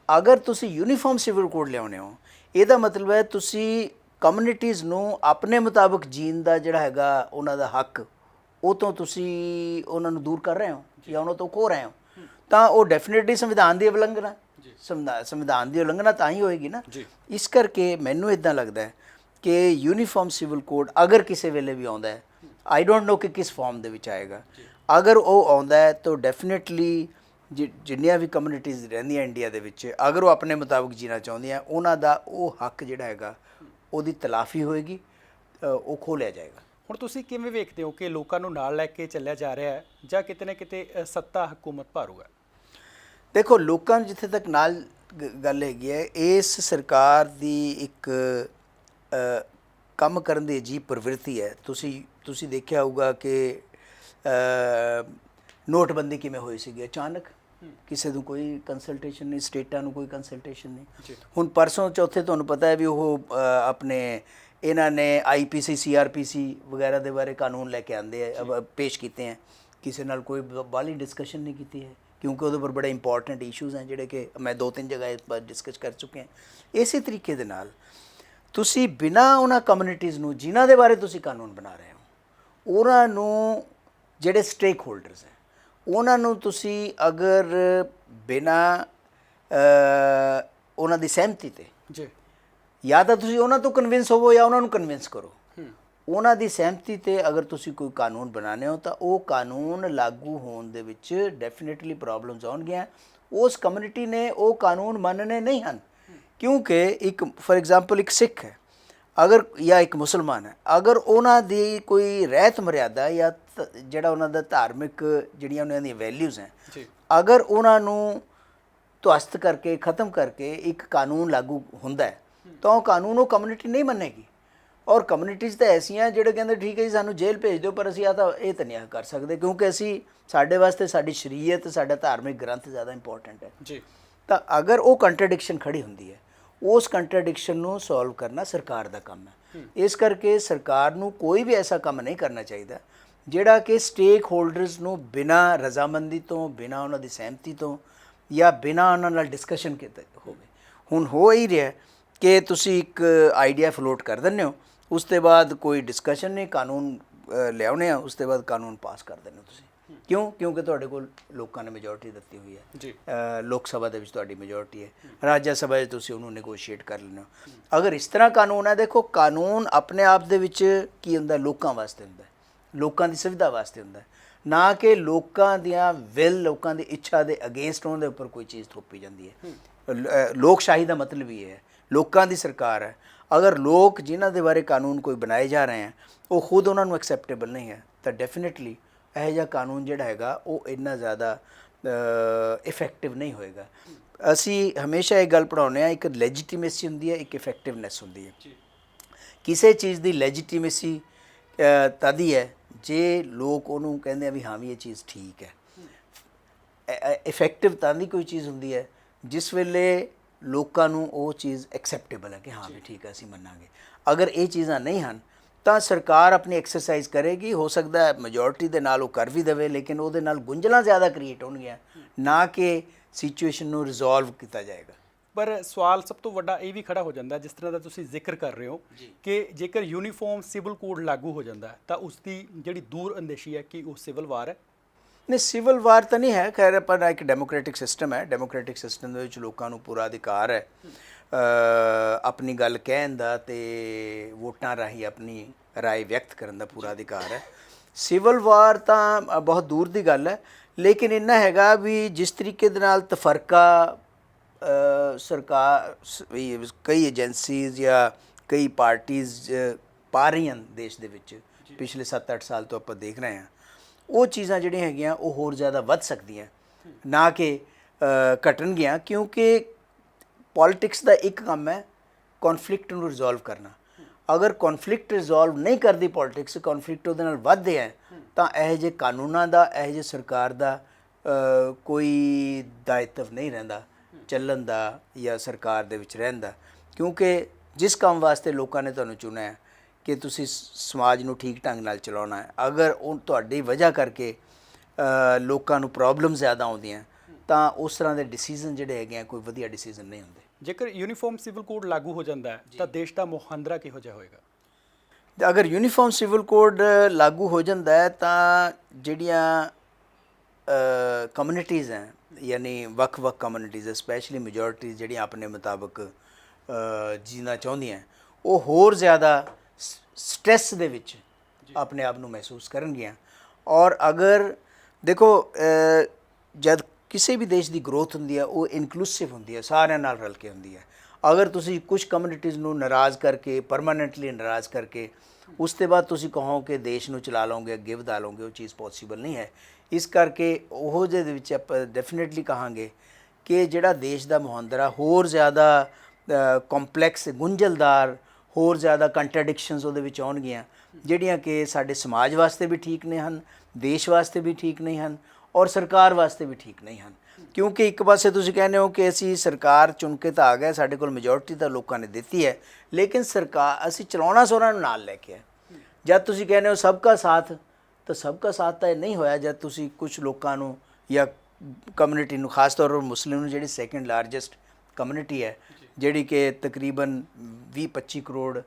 ਅਗਰ ਤੁਸੀਂ ਯੂਨੀਫਾਰਮ ਸਿਵਲ ਕੋਡ ਲਿਆਉਂਦੇ ਹੋ, ਇਹਦਾ ਮਤਲਬ ਹੈ ਤੁਸੀਂ ਕਮਿਊਨਿਟੀਜ਼ ਨੂੰ ਆਪਣੇ ਮੁਤਾਬਕ ਜੀਣ ਦਾ ਜਿਹੜਾ ਹੈਗਾ ਉਹਨਾਂ ਦਾ ਹੱਕ, ਉਹ ਤੋਂ ਤੁਸੀਂ ਉਹਨਾਂ ਨੂੰ ਦੂਰ ਕਰ ਰਹੇ ਹੋ ਜਾਂ ਉਹਨਾਂ ਤੋਂ ਖੋਹ ਰਹੇ ਹੋ, ਤਾਂ ਉਹ ਡੈਫੀਨੇਟਲੀ ਸੰਵਿਧਾਨ ਦੀ ਉਲੰਘਣਾ, ਸੰਵਿਧਾਨ ਦੀ ਉਲੰਘਣਾ ਤਾਂ ਹੀ ਹੋਏਗੀ ਨਾ। ਇਸ ਕਰਕੇ ਮੈਨੂੰ ਇੱਦਾਂ ਲੱਗਦਾ ਹੈ ਕਿ ਯੂਨੀਫਾਰਮ ਸਿਵਲ ਕੋਡ ਅਗਰ ਕਿਸੇ ਵੇਲੇ ਵੀ ਆਉਂਦਾ ਹੈ, ਆਈ ਡੋਂਟ ਨੋ ਕਿ ਕਿਸ ਫਾਰਮ ਦੇ ਵਿੱਚ ਆਏਗਾ, ਅਗਰ ਉਹ ਆਉਂਦਾ ਹੈ ਤਾਂ ਡੈਫੀਨੇਟਲੀ ਜਿੰਨੀਆਂ ਵੀ ਕਮਿਊਨਿਟੀਜ਼ ਰਹਿੰਦੀਆਂ ਇੰਡੀਆ ਦੇ ਵਿੱਚ, ਅਗਰ ਉਹ ਆਪਣੇ ਮੁਤਾਬਕ ਜੀਣਾ ਚਾਹੁੰਦੀਆਂ, ਉਹਨਾਂ ਦਾ ਉਹ ਹੱਕ ਜਿਹੜਾ ਹੈਗਾ ਉਹਦੀ ਤਲਾਫੀ ਹੋਏਗੀ, ਉਹ ਖੋਹ ਲਿਆ ਜਾਏਗਾ। ਹੁਣ ਤੁਸੀਂ ਕਿਵੇਂ ਵੇਖਦੇ ਹੋ ਕਿ ਲੋਕਾਂ ਨੂੰ ਨਾਲ ਲੈ ਕੇ ਚੱਲਿਆ ਜਾ ਰਿਹਾ ਹੈ ਜਾਂ ਕਿਤੇ ਨਾ ਕਿਤੇ ਸੱਤਾ ਹਕੂਮਤ ਭਾਰੂ ਹੈ? ਦੇਖੋ, ਲੋਕਾਂ ਨੂੰ ਜਿੱਥੇ ਤੱਕ ਨਾਲ ਗੱਲ ਹੈਗੀ ਹੈ, ਇਸ ਸਰਕਾਰ ਦੀ ਇੱਕ ਕੰਮ ਕਰਨ ਦੀ ਅਜੀਬ ਪ੍ਰਵਿਰਤੀ ਹੈ। ਤੁਸੀਂ ਦੇਖਿਆ ਹੋਊਗਾ ਕਿ ਨੋਟਬੰਦੀ ਕਿਵੇਂ ਹੋਈ ਸੀਗੀ, ਅਚਾਨਕ, ਕਿਸੇ ਨੂੰ ਕੋਈ ਕੰਸਲਟੇਸ਼ਨ ਨਹੀਂ, ਸਟੇਟਾਂ ਨੂੰ ਕੋਈ ਕੰਸਲਟੇਸ਼ਨ ਨਹੀਂ। ਹੁਣ ਪਰਸੋਂ ਚੌਥੇ ਤੁਹਾਨੂੰ ਪਤਾ ਹੈ ਵੀ ਉਹ ਆਪਣੇ ਇਹਨਾਂ ਨੇ IPC CRPC ਵਗੈਰਾ ਦੇ ਬਾਰੇ ਕਾਨੂੰਨ ਲੈ ਕੇ ਆਂਦੇ ਹੈ, ਪੇਸ਼ ਕੀਤੇ ਹੈ, ਕਿਸੇ ਨਾਲ ਕੋਈ ਬਾਹਲੀ ਡਿਸਕਸ਼ਨ ਨਹੀਂ ਕੀਤੀ ਹੈ, ਕਿਉਂਕਿ ਉਹਦੇ ਪਰ ਬੜੇ ਇੰਪੋਰਟੈਂਟ ਇਸ਼ੂਜ਼ हैं ਜਿਹੜੇ ਕਿ ਮੈਂ 2-3 ਜਗ੍ਹਾ ਇਸ ਬਾਰੇ ਡਿਸਕਸ ਕਰ ਚੁੱਕੇ ਹਾਂ। ਇਸੇ ਤਰੀਕੇ ਦੇ ਨਾਲ ਤੁਸੀਂ ਬਿਨਾਂ ਉਹਨਾਂ ਕਮਿਊਨਿਟੀਜ਼ ਨੂੰ ਜਿਨ੍ਹਾਂ ਦੇ ਬਾਰੇ ਤੁਸੀਂ ਕਾਨੂੰਨ ਬਣਾ ਰਹੇ ਹੋ, ਉਹਨਾਂ ਨੂੰ ਜਿਹੜੇ ਸਟੇਕ ਹੋਲਡਰਸ ਹੈ, ਉਹਨਾਂ ਨੂੰ ਤੁਸੀਂ ਅਗਰ ਬਿਨਾਂ ਉਹਨਾਂ ਦੀ ਸਹਿਮਤੀ ਤੇ ਜੀ, ਜਾਂ ਤਾਂ ਤੁਸੀਂ ਉਹਨਾਂ ਤੋਂ ਕਨਵਿੰਸ ਹੋਵੋ ਜਾਂ ਉਹਨਾਂ ਨੂੰ ਕਨਵਿੰਸ ਕਰੋ, ਉਹਨਾਂ ਦੀ ਸਹਿਮਤੀ ਤੇ ਅਗਰ ਤੁਸੀਂ ਕੋਈ ਕਾਨੂੰਨ ਬਣਾਉਂਦੇ ਹੋ ਤਾਂ ਉਹ ਕਾਨੂੰਨ ਲਾਗੂ ਹੋਣ ਦੇ ਵਿੱਚ ਡੈਫੀਨੇਟਲੀ ਪ੍ਰੋਬਲਮਸ ਆਉਣਗੀਆਂ। ਉਸ ਕਮਿਊਨਿਟੀ ਨੇ ਉਹ ਕਾਨੂੰਨ ਮੰਨਣੇ ਨਹੀਂ ਹਨ, ਕਿਉਂਕਿ ਇੱਕ ਫॉर ਐਗਜ਼ਾਮਪਲ ਇੱਕ ਸਿੱਖ ਹੈ ਅਗਰ ਜਾਂ ਇੱਕ ਮੁਸਲਮਾਨ ਹੈ, ਅਗਰ ਉਹਨਾਂ ਦੀ ਕੋਈ ਰਹਿਤ ਮਰਿਆਦਾ ਜਾਂ ਜਿਹੜਾ ਉਹਨਾਂ ਦਾ ਧਾਰਮਿਕ ਜਿਹੜੀਆਂ ਉਹਨਾਂ ਦੀਆਂ ਵੈਲਿਊਜ਼ ਹੈ, ਅਗਰ ਉਹਨਾਂ ਨੂੰ ਧਵਸਤ ਕਰਕੇ ਖ਼ਤਮ ਕਰਕੇ ਇੱਕ ਕਾਨੂੰਨ ਲਾਗੂ ਹੁੰਦਾ ਹੈ, ਤਾਂ ਉਹ ਕਾਨੂੰਨ ਉਹ ਕਮਿਊਨਿਟੀ ਨਹੀਂ ਮੰਨੇਗੀ। ਔਰ ਕਮਿਊਨਿਟੀਜ਼ ਤਾਂ ਐਸੀਆਂ ਜਿਹੜੇ ਕਹਿੰਦੇ ਠੀਕ ਹੈ ਜੀ ਸਾਨੂੰ ਜੇਲ੍ਹ ਭੇਜ ਦਿਓ, ਪਰ ਅਸੀਂ ਇਹ ਤਾਂ ਨਹੀਂ ਕਰ ਸਕਦੇ, ਕਿਉਂਕਿ ਅਸੀਂ ਸਾਡੇ ਵਾਸਤੇ ਸਾਡੀ ਸ਼ਰੀਅਤ, ਸਾਡਾ ਧਾਰਮਿਕ ਗ੍ਰੰਥ ਜ਼ਿਆਦਾ ਇੰਪੋਰਟੈਂਟ ਹੈ ਜੀ। ਤਾਂ ਅਗਰ ਉਹ ਕੰਟਰਡਿਕਸ਼ਨ ਖੜੀ ਹੁੰਦੀ ਹੈ, ਉਸ ਕੰਟਰਡਿਕਸ਼ਨ ਨੂੰ ਸੋਲਵ ਕਰਨਾ ਸਰਕਾਰ ਦਾ ਕੰਮ ਹੈ। ਇਸ ਕਰਕੇ ਸਰਕਾਰ ਨੂੰ ਕੋਈ ਵੀ ਐਸਾ ਕੰਮ ਨਹੀਂ ਕਰਨਾ ਚਾਹੀਦਾ ਜਿਹੜਾ ਕਿ ਸਟੇਕ ਹੋਲਡਰਸ ਨੂੰ ਬਿਨਾਂ ਰਜ਼ਾਮੰਦੀ ਤੋਂ, ਬਿਨਾਂ ਉਹਨਾਂ ਦੀ ਸਹਿਮਤੀ ਤੋਂ ਜਾਂ ਬਿਨਾਂ ਉਹਨਾਂ ਨਾਲ ਡਿਸਕਸ਼ਨ ਕੀਤੇ ਹੋਵੇ। ਹੁਣ ਹੋ ਹੀ ਰਿਹਾ ਕਿ ਤੁਸੀਂ ਇੱਕ ਆਈਡੀਆ ਫਲੋਟ ਕਰ ਦਿੰਦੇ ਹੋ, ਉਸ ਤੋਂ ਬਾਅਦ ਕੋਈ ਡਿਸਕਸ਼ਨ ਨਹੀਂ, ਕਾਨੂੰਨ ਲਿਆਉਣੇ ਆ, ਉਸ ਤੋਂ ਬਾਅਦ ਕਾਨੂੰਨ ਪਾਸ ਕਰ ਦਿੰਦੇ ਹੋ ਤੁਸੀਂ। ਕਿਉਂ? ਕਿਉਂਕਿ ਤੁਹਾਡੇ ਕੋਲ ਲੋਕਾਂ ਨੇ ਮੈਜੋਰਟੀ ਦਿੱਤੀ ਹੋਈ ਹੈ, ਲੋਕ ਸਭਾ ਦੇ ਵਿੱਚ ਤੁਹਾਡੀ ਮੈਜੋਰਟੀ ਹੈ, ਰਾਜ ਸਭਾ 'ਚ ਤੁਸੀਂ ਉਹਨੂੰ ਨੈਗੋਸ਼ੀਏਟ ਕਰ ਲੈਂਦੇ ਹੋ। ਅਗਰ ਇਸ ਤਰ੍ਹਾਂ ਕਾਨੂੰਨ ਹੈ, ਦੇਖੋ ਕਾਨੂੰਨ ਆਪਣੇ ਆਪ ਦੇ ਵਿੱਚ ਕੀ ਹੁੰਦਾ, ਲੋਕਾਂ ਵਾਸਤੇ ਹੁੰਦਾ, ਲੋਕਾਂ ਦੀ ਸੁਵਿਧਾ ਵਾਸਤੇ ਹੁੰਦਾ, ਨਾ ਕਿ ਲੋਕਾਂ ਦੀਆਂ ਵਿਲ, ਲੋਕਾਂ ਦੀ ਇੱਛਾ ਦੇ ਅਗੇਂਸਟ ਉਹਨਾਂ ਦੇ ਉੱਪਰ ਕੋਈ ਚੀਜ਼ ਥੋਪੀ ਜਾਂਦੀ ਹੈ। ਲੋਕਸ਼ਾਹੀ ਦਾ ਮਤਲਬ ਇਹ ਹੈ, ਲੋਕਾਂ ਦੀ ਸਰਕਾਰ ਹੈ। ਅਗਰ ਲੋਕ ਜਿਨ੍ਹਾਂ ਦੇ ਬਾਰੇ ਕਾਨੂੰਨ ਕੋਈ ਬਣਾਏ ਜਾ ਰਹੇ ਹੈ ਉਹ ਖੁਦ ਉਹਨਾਂ ਨੂੰ ਐਕਸੈਪਟੇਬਲ ਨਹੀਂ ਹੈ, ਤਾਂ ਡੈਫੀਨੇਟਲੀ ਇਹੋ ਜਿਹਾ ਕਾਨੂੰਨ ਜਿਹੜਾ ਹੈਗਾ ਉਹ ਇੰਨਾ ਜ਼ਿਆਦਾ ਇਫੈਕਟਿਵ ਨਹੀਂ ਹੋਏਗਾ। ਅਸੀਂ ਹਮੇਸ਼ਾ ਇਹ ਗੱਲ ਪੜ੍ਹਾਉਂਦੇ ਹਾਂ, ਇੱਕ ਲੈਜੀਟੀਮੇਸੀ ਹੁੰਦੀ ਹੈ, ਇੱਕ ਇਫੈਕਟਿਵਨੈਸ ਹੁੰਦੀ ਹੈ। ਕਿਸੇ ਚੀਜ਼ ਦੀ ਲੈਜੀਟੀਮੇਸੀ ਤਦ ਹੀ ਹੈ ਜੇ ਲੋਕ ਉਹਨੂੰ ਕਹਿੰਦੇ ਆ ਵੀ ਹਾਂ ਵੀ ਇਹ ਚੀਜ਼ ਠੀਕ ਹੈ। ਇਫੈਕਟਿਵ ਤਾਂ ਦੀ ਕੋਈ ਚੀਜ਼ ਹੁੰਦੀ ਹੈ ਜਿਸ ਵੇਲੇ ਲੋਕਾਂ ਨੂੰ ਉਹ ਚੀਜ਼ ਐਕਸੈਪਟੇਬਲ ਹੈ ਕਿ ਹਾਂ ਵੀ ਠੀਕ ਹੈ ਅਸੀਂ ਮੰਨਾਂਗੇ। ਅਗਰ ਇਹ ਚੀਜ਼ਾਂ ਨਹੀਂ ਹਨ ਤਾਂ ਸਰਕਾਰ ਆਪਣੀ ਐਕਸਰਸਾਈਜ਼ ਕਰੇਗੀ, ਹੋ ਸਕਦਾ ਹੈ ਮੈਜੋਰਟੀ ਦੇ ਨਾਲ ਉਹ ਕਰ ਵੀ ਦੇਵੇ, ਲੇਕਿਨ ਉਹਦੇ ਨਾਲ ਗੁੰਝਲਾਂ ਜ਼ਿਆਦਾ ਕ੍ਰੀਏਟ ਹੋਣਗੀਆਂ, ਨਾ ਕਿ ਸਿਚੁਏਸ਼ਨ ਨੂੰ ਰਿਜ਼ੋਲਵ ਕੀਤਾ ਜਾਏਗਾ। ਪਰ ਸਵਾਲ ਸਭ ਤੋਂ ਵੱਡਾ ਇਹ ਵੀ ਖੜਾ ਹੋ ਜਾਂਦਾ ਜਿਸ ਤਰ੍ਹਾਂ ਦਾ ਤੁਸੀਂ ਜ਼ਿਕਰ ਕਰ ਰਹੇ ਹੋ ਕਿ ਜੇਕਰ ਯੂਨੀਫਾਰਮ ਸਿਵਲ ਕੋਡ ਲਾਗੂ ਹੋ ਜਾਂਦਾ ਹੈ ਤਾਂ ਉਸ ਦੀ ਜਿਹੜੀ ਦੂਰ ਅੰਦੇਸ਼ੀ ਹੈ ਕਿ ਉਹ ਸਿਵਲ ਵਾਰ ਹੈ। ਨਹੀਂ, ਸਿਵਲ ਵਾਰ ਤਾਂ ਨਹੀਂ ਹੈ। ਖੈਰ ਪਰ ਇੱਕ ਡੈਮੋਕ੍ਰੈਟਿਕ ਸਿਸਟਮ ਹੈ। ਡੈਮੋਕ੍ਰੈਟਿਕ ਸਿਸਟਮ ਦੇ ਵਿੱਚ ਲੋਕਾਂ ਨੂੰ ਪੂਰਾ ਅਧਿਕਾਰ ਹੈ ਆਪਣੀ ਗੱਲ ਕਹਿਣ ਦਾ ਅਤੇ ਵੋਟਾਂ ਰਾਹੀਂ ਆਪਣੀ ਰਾਏ ਵਿਅਕਤ ਕਰਨ ਦਾ ਪੂਰਾ ਅਧਿਕਾਰ ਹੈ। ਸਿਵਲ ਵਾਰ ਤਾਂ ਬਹੁਤ ਦੂਰ ਦੀ ਗੱਲ ਹੈ, ਲੇਕਿਨ ਇੰਨਾ ਹੈਗਾ ਵੀ ਜਿਸ ਤਰੀਕੇ ਦੇ ਨਾਲ ਤਫਰਕਾ ਸਰਕਾਰ ਕਈ ਏਜੰਸੀਜ਼ ਜਾਂ ਕਈ ਪਾਰਟੀਜ਼ ਪਾ ਰਹੀਆਂ ਦੇਸ਼ ਦੇ ਵਿੱਚ ਪਿਛਲੇ 7-8 ਸਾਲ ਤੋਂ ਆਪਾਂ ਦੇਖ ਰਹੇ ਹਾਂ, ਉਹ ਚੀਜ਼ਾਂ ਜਿਹੜੀਆਂ ਹੈਗੀਆਂ ਉਹ ਹੋਰ ਜ਼ਿਆਦਾ ਵੱਧ ਸਕਦੀਆਂ ਨਾ ਕਿ ਘਟਣਗੀਆਂ, ਕਿਉਂਕਿ ਪੋਲੀਟਿਕਸ ਦਾ ਇੱਕ ਕੰਮ ਹੈ ਕੌਨਫਲਿਕਟ ਨੂੰ ਰਿਜ਼ੋਲਵ ਕਰਨਾ। ਅਗਰ ਕੌਨਫਲਿਕਟ ਰਿਜ਼ੋਲਵ ਨਹੀਂ ਕਰਦੀ ਪੋਲੀਟਿਕਸ, ਕੌਨਫਲਿਕਟ ਉਹਦੇ ਨਾਲ ਵੱਧਦੇ ਹੈ, ਤਾਂ ਇਹੋ ਜਿਹੇ ਕਾਨੂੰਨਾਂ ਦਾ, ਇਹੋ ਜਿਹੇ ਸਰਕਾਰ ਦਾ ਕੋਈ ਦਾਇਤਵ ਨਹੀਂ ਰਹਿੰਦਾ ਚੱਲਣ ਦਾ ਜਾਂ ਸਰਕਾਰ ਦੇ ਵਿੱਚ ਰਹਿਣ ਦਾ, ਕਿਉਂਕਿ ਜਿਸ ਕੰਮ ਵਾਸਤੇ ਲੋਕਾਂ ਨੇ ਤੁਹਾਨੂੰ ਚੁਣਿਆ ਕਿ ਤੁਸੀਂ ਸਮਾਜ ਨੂੰ ਠੀਕ ਢੰਗ ਨਾਲ ਚਲਾਉਣਾ ਹੈ, ਅਗਰ ਉਹ ਤੁਹਾਡੀ ਵਜ੍ਹਾ ਕਰਕੇ ਲੋਕਾਂ ਨੂੰ ਪ੍ਰੋਬਲਮ ਜ਼ਿਆਦਾ ਆਉਂਦੀਆਂ ਤਾਂ ਉਸ ਤਰ੍ਹਾਂ ਦੇ ਡਿਸੀਜ਼ਨ ਜਿਹੜੇ ਹੈਗੇ ਆ ਕੋਈ ਵਧੀਆ ਡਿਸੀਜ਼ਨ ਨਹੀਂ ਹੁੰਦੇ। ਜੇਕਰ ਯੂਨੀਫਾਰਮ ਸਿਵਲ ਕੋਡ ਲਾਗੂ ਹੋ ਜਾਂਦਾ ਹੈ ਤਾਂ ਦੇਸ਼ ਦਾ ਮੁਹਾਂਦਰਾ ਕਿਹੋ ਜਿਹਾ ਹੋਏਗਾ? ਅਗਰ ਯੂਨੀਫਾਰਮ ਸਿਵਲ ਕੋਡ ਲਾਗੂ ਹੋ ਜਾਂਦਾ ਹੈ ਤਾਂ ਜਿਹੜੀਆਂ ਕਮਿਊਨਿਟੀਜ਼ ਹੈ, ਯਾਨੀ ਵੱਖ-ਵੱਖ ਕਮਿਊਨਿਟੀਜ਼, ਸਪੈਸ਼ਲੀ ਮੈਜੋਰਿਟੀਜ਼ ਜਿਹੜੀਆਂ ਆਪਣੇ ਮੁਤਾਬਕ ਜੀਣਾ ਚਾਹੁੰਦੀਆਂ, ਉਹ ਹੋਰ ਜ਼ਿਆਦਾ ਸਟ੍ਰੈਸ ਦੇ ਵਿੱਚ ਆਪਣੇ ਆਪ ਨੂੰ ਮਹਿਸੂਸ ਕਰਨਗੀਆਂ। ਔਰ ਅਗਰ ਦੇਖੋ ਜਦ ਕਿਸੇ ਵੀ ਦੇਸ਼ ਦੀ ਗਰੋਥ ਹੁੰਦੀ ਹੈ ਉਹ ਇਨਕਲੂਸਿਵ ਹੁੰਦੀ ਹੈ, ਸਾਰਿਆਂ ਨਾਲ ਰਲ ਕੇ ਹੁੰਦੀ ਹੈ। ਅਗਰ ਤੁਸੀਂ ਕੁਝ ਕਮਿਊਨਿਟੀਜ਼ ਨੂੰ ਨਾਰਾਜ਼ ਕਰਕੇ, ਪਰਮਾਨੈਂਟਲੀ ਨਾਰਾਜ਼ ਕਰਕੇ ਉਸ ਤੋਂ ਬਾਅਦ ਤੁਸੀਂ ਕਹੋ ਕਿ ਦੇਸ਼ ਨੂੰ ਚਲਾ ਲਓਗੇ, ਅੱਗੇ ਵਧਾ ਲਓਗੇ, ਉਹ ਚੀਜ਼ ਪੋਸੀਬਲ ਨਹੀਂ ਹੈ। ਇਸ ਕਰਕੇ ਉਹ ਜਿਹਦੇ ਵਿੱਚ ਆਪਾਂ ਡੈਫੀਨੇਟਲੀ ਕਹਾਂਗੇ ਕਿ ਜਿਹੜਾ ਦੇਸ਼ ਦਾ ਮੁਹਾਂਦਰਾ ਹੋਰ ਜ਼ਿਆਦਾ ਕੰਪਲੈਕਸ, ਗੁੰਝਲਦਾਰ, ਹੋਰ ਜ਼ਿਆਦਾ ਕੰਟਰਾਡਿਕਸ਼ਨਸ ਉਹਦੇ ਵਿੱਚ ਆਉਣਗੀਆਂ, ਜਿਹੜੀਆਂ ਕਿ ਸਾਡੇ ਸਮਾਜ ਵਾਸਤੇ ਵੀ ਠੀਕ ਨਹੀਂ ਹਨ, ਦੇਸ਼ ਵਾਸਤੇ ਵੀ ਠੀਕ ਨਹੀਂ ਹਨ, ਔਰ ਸਰਕਾਰ ਵਾਸਤੇ ਵੀ ਠੀਕ ਨਹੀਂ ਹਨ। ਕਿਉਂਕਿ ਇੱਕ ਪਾਸੇ ਤੁਸੀਂ ਕਹਿੰਦੇ ਹੋ ਕਿ ਅਸੀਂ ਸਰਕਾਰ ਚੁਣ ਕੇ ਤਾਂ ਆ ਗਏ, ਸਾਡੇ ਕੋਲ ਮੈਜੋਰਟੀ ਤਾਂ ਲੋਕਾਂ ਨੇ ਦਿੱਤੀ ਹੈ, ਲੇਕਿਨ ਸਰਕਾਰ ਅਸੀਂ ਚਲਾਉਣਾ ਸੋਰਾਂ ਨੂੰ ਨਾਲ ਲੈ ਕੇ ਆਏ। ਜਦ ਤੁਸੀਂ ਕਹਿੰਦੇ ਹੋ ਸਬਕਾ ਸਾਥ, ਤਾਂ ਸਬਕਾ ਸਾਥ ਤਾਂ ਇਹ ਨਹੀਂ ਹੋਇਆ ਜਦ ਤੁਸੀਂ ਕੁਝ ਲੋਕਾਂ ਨੂੰ ਜਾਂ ਕਮਿਊਨਿਟੀ ਨੂੰ, ਖਾਸ ਤੌਰ 'ਤੇ ਮੁਸਲਿਮ ਨੂੰ, ਜਿਹੜੀ ਸੈਕਿੰਡ ਲਾਰਜੈਸਟ ਕਮਿਊਨਿਟੀ ਹੈ, ਜਿਹੜੀ ਕਿ ਤਕਰੀਬਨ 20-25 ਕਰੋੜ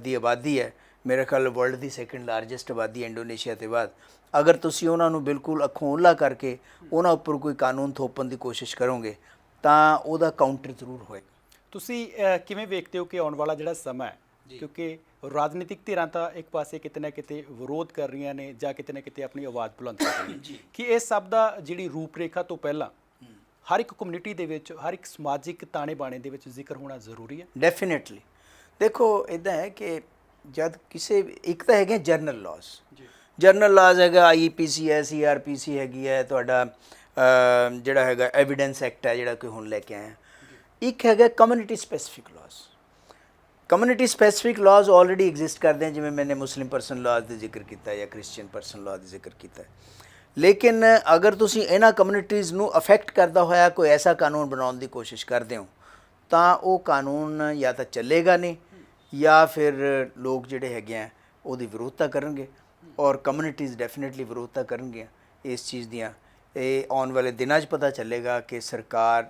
ਦੀ ਆਬਾਦੀ ਹੈ, ਮੇਰੇ ਖਿਆਲ ਵਰਲਡ ਦੀ ਸੈਕਿੰਡ ਲਾਰਜੈਸਟ ਆਬਾਦੀ ਹੈ ਇੰਡੋਨੇਸ਼ੀਆ ਤੋਂ ਬਾਅਦ, ਅਗਰ ਤੁਸੀਂ ਉਹਨਾਂ ਨੂੰ ਬਿਲਕੁਲ ਅੱਖੋਂ ਓਹਲਾ ਕਰਕੇ ਉਹਨਾਂ ਉੱਪਰ ਕੋਈ ਕਾਨੂੰਨ ਥੋਪਣ ਦੀ ਕੋਸ਼ਿਸ਼ ਕਰੋਗੇ ਤਾਂ ਉਹਦਾ ਕਾਊਂਟਰ ਜ਼ਰੂਰ ਹੋਏਗਾ। ਤੁਸੀਂ ਕਿਵੇਂ ਵੇਖਦੇ ਹੋ ਕਿ ਆਉਣ ਵਾਲਾ ਜਿਹੜਾ ਸਮਾਂ ਹੈ, ਕਿਉਂਕਿ ਰਾਜਨੀਤਿਕ ਧਿਰਾਂ ਤਾਂ ਇੱਕ ਪਾਸੇ ਕਿਤੇ ਨਾ ਕਿਤੇ ਵਿਰੋਧ ਕਰ ਰਹੀਆਂ ਨੇ ਜਾਂ ਕਿਤੇ ਨਾ ਕਿਤੇ ਆਪਣੀ ਆਵਾਜ਼ ਬੁਲੰਦ ਕਰ ਰਹੀਆਂ ਨੇ, ਕਿ ਇਹ ਸਭ ਦਾ ਜਿਹੜੀ ਰੂਪਰੇਖਾ ਤੋਂ ਪਹਿਲਾਂ ਹਰ ਇੱਕ ਕਮਿਊਨਿਟੀ ਦੇ ਵਿੱਚ, ਹਰ ਇੱਕ ਸਮਾਜਿਕ ਤਾਣੇ ਬਾਣੇ ਦੇ ਵਿੱਚ ਜ਼ਿਕਰ ਹੋਣਾ ਜ਼ਰੂਰੀ ਹੈ? ਡੈਫੀਨੇਟਲੀ। ਦੇਖੋ ਇੱਦਾਂ ਹੈ ਕਿ ਜਦ ਕਿਸੇ ਇੱਕ ਤਾਂ ਹੈਗੇ ਜਰਨਲ ਲਾਜ਼, ਜਰਨਲ ਲਾਜ਼ ਹੈਗਾ IEPC ਹੈ, CRPC ਹੈਗੀ ਹੈ, ਤੁਹਾਡਾ ਜਿਹੜਾ ਹੈਗਾ ਐਵੀਡੈਂਸ ਐਕਟ ਹੈ ਜਿਹੜਾ ਕਿ ਹੁਣ ਲੈ ਕੇ ਆਏ। ਇੱਕ ਹੈਗਾ community specific ਲਾਜ਼। Community specific ਲਾਜ਼ already exist ਕਰਦੇ हैं, ਜਿਵੇਂ मैंने ਮੁਸਲਿਮ ਪਰਸਨ ਲਾਜ਼ ਦਾ ਜ਼ਿਕਰ ਕੀਤਾ ਜਾਂ ਕ੍ਰਿਸਚੀਅਨ ਪਰਸਨ ਲਾਜ਼ ਦਾ ਜ਼ਿਕਰ ਕੀਤਾ। ਲੇਕਿਨ ਅਗਰ ਤੁਸੀਂ ਇਹਨਾਂ ਕਮਿਊਨਿਟੀਜ਼ ਨੂੰ ਅਫੈਕਟ ਕਰਦਾ ਹੋਇਆ ਕੋਈ ਐਸਾ ਕਾਨੂੰਨ ਬਣਾਉਣ ਦੀ ਕੋਸ਼ਿਸ਼ ਕਰਦੇ ਹੋ ਤਾਂ ਉਹ ਕਾਨੂੰਨ ਜਾਂ ਤਾਂ ਚੱਲੇਗਾ ਨਹੀਂ ਜਾਂ ਫਿਰ ਲੋਕ ਜਿਹੜੇ ਹੈਗੇ ਆ ਉਹਦੀ ਵਿਰੋਧਤਾ ਕਰਨਗੇ, ਔਰ ਕਮਿਊਨਿਟੀਜ਼ ਡੈਫੀਨੇਟਲੀ ਵਿਰੋਧਤਾ ਕਰਨਗੀਆਂ ਇਸ ਚੀਜ਼ ਦੀਆਂ। ਇਹ ਆਉਣ ਵਾਲੇ ਦਿਨਾਂ 'ਚ ਪਤਾ ਚੱਲੇਗਾ ਕਿ ਸਰਕਾਰ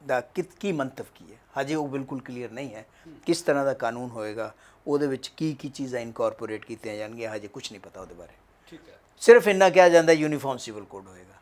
ਦਾ ਕੀ ਮੰਤਵ ਕੀ ਹੈ। ਹਜੇ ਉਹ ਬਿਲਕੁਲ ਕਲੀਅਰ ਨਹੀਂ ਹੈ ਕਿਸ ਤਰ੍ਹਾਂ ਦਾ ਕਾਨੂੰਨ ਹੋਏਗਾ, ਉਹਦੇ ਵਿੱਚ ਕੀ ਚੀਜ਼ਾਂ ਇਨਕੋਰਪੋਰੇਟ ਕੀਤੀਆਂ ਜਾਣਗੀਆਂ, ਹਜੇ ਕੁਝ ਨਹੀਂ ਪਤਾ ਉਹਦੇ ਬਾਰੇ। ਠੀਕ ਹੈ, ਸਿਰਫ ਇੰਨਾ ਕਿਹਾ ਜਾਂਦਾ ਯੂਨੀਫਾਰਮ ਸਿਵਲ ਕੋਡ ਹੋਏਗਾ,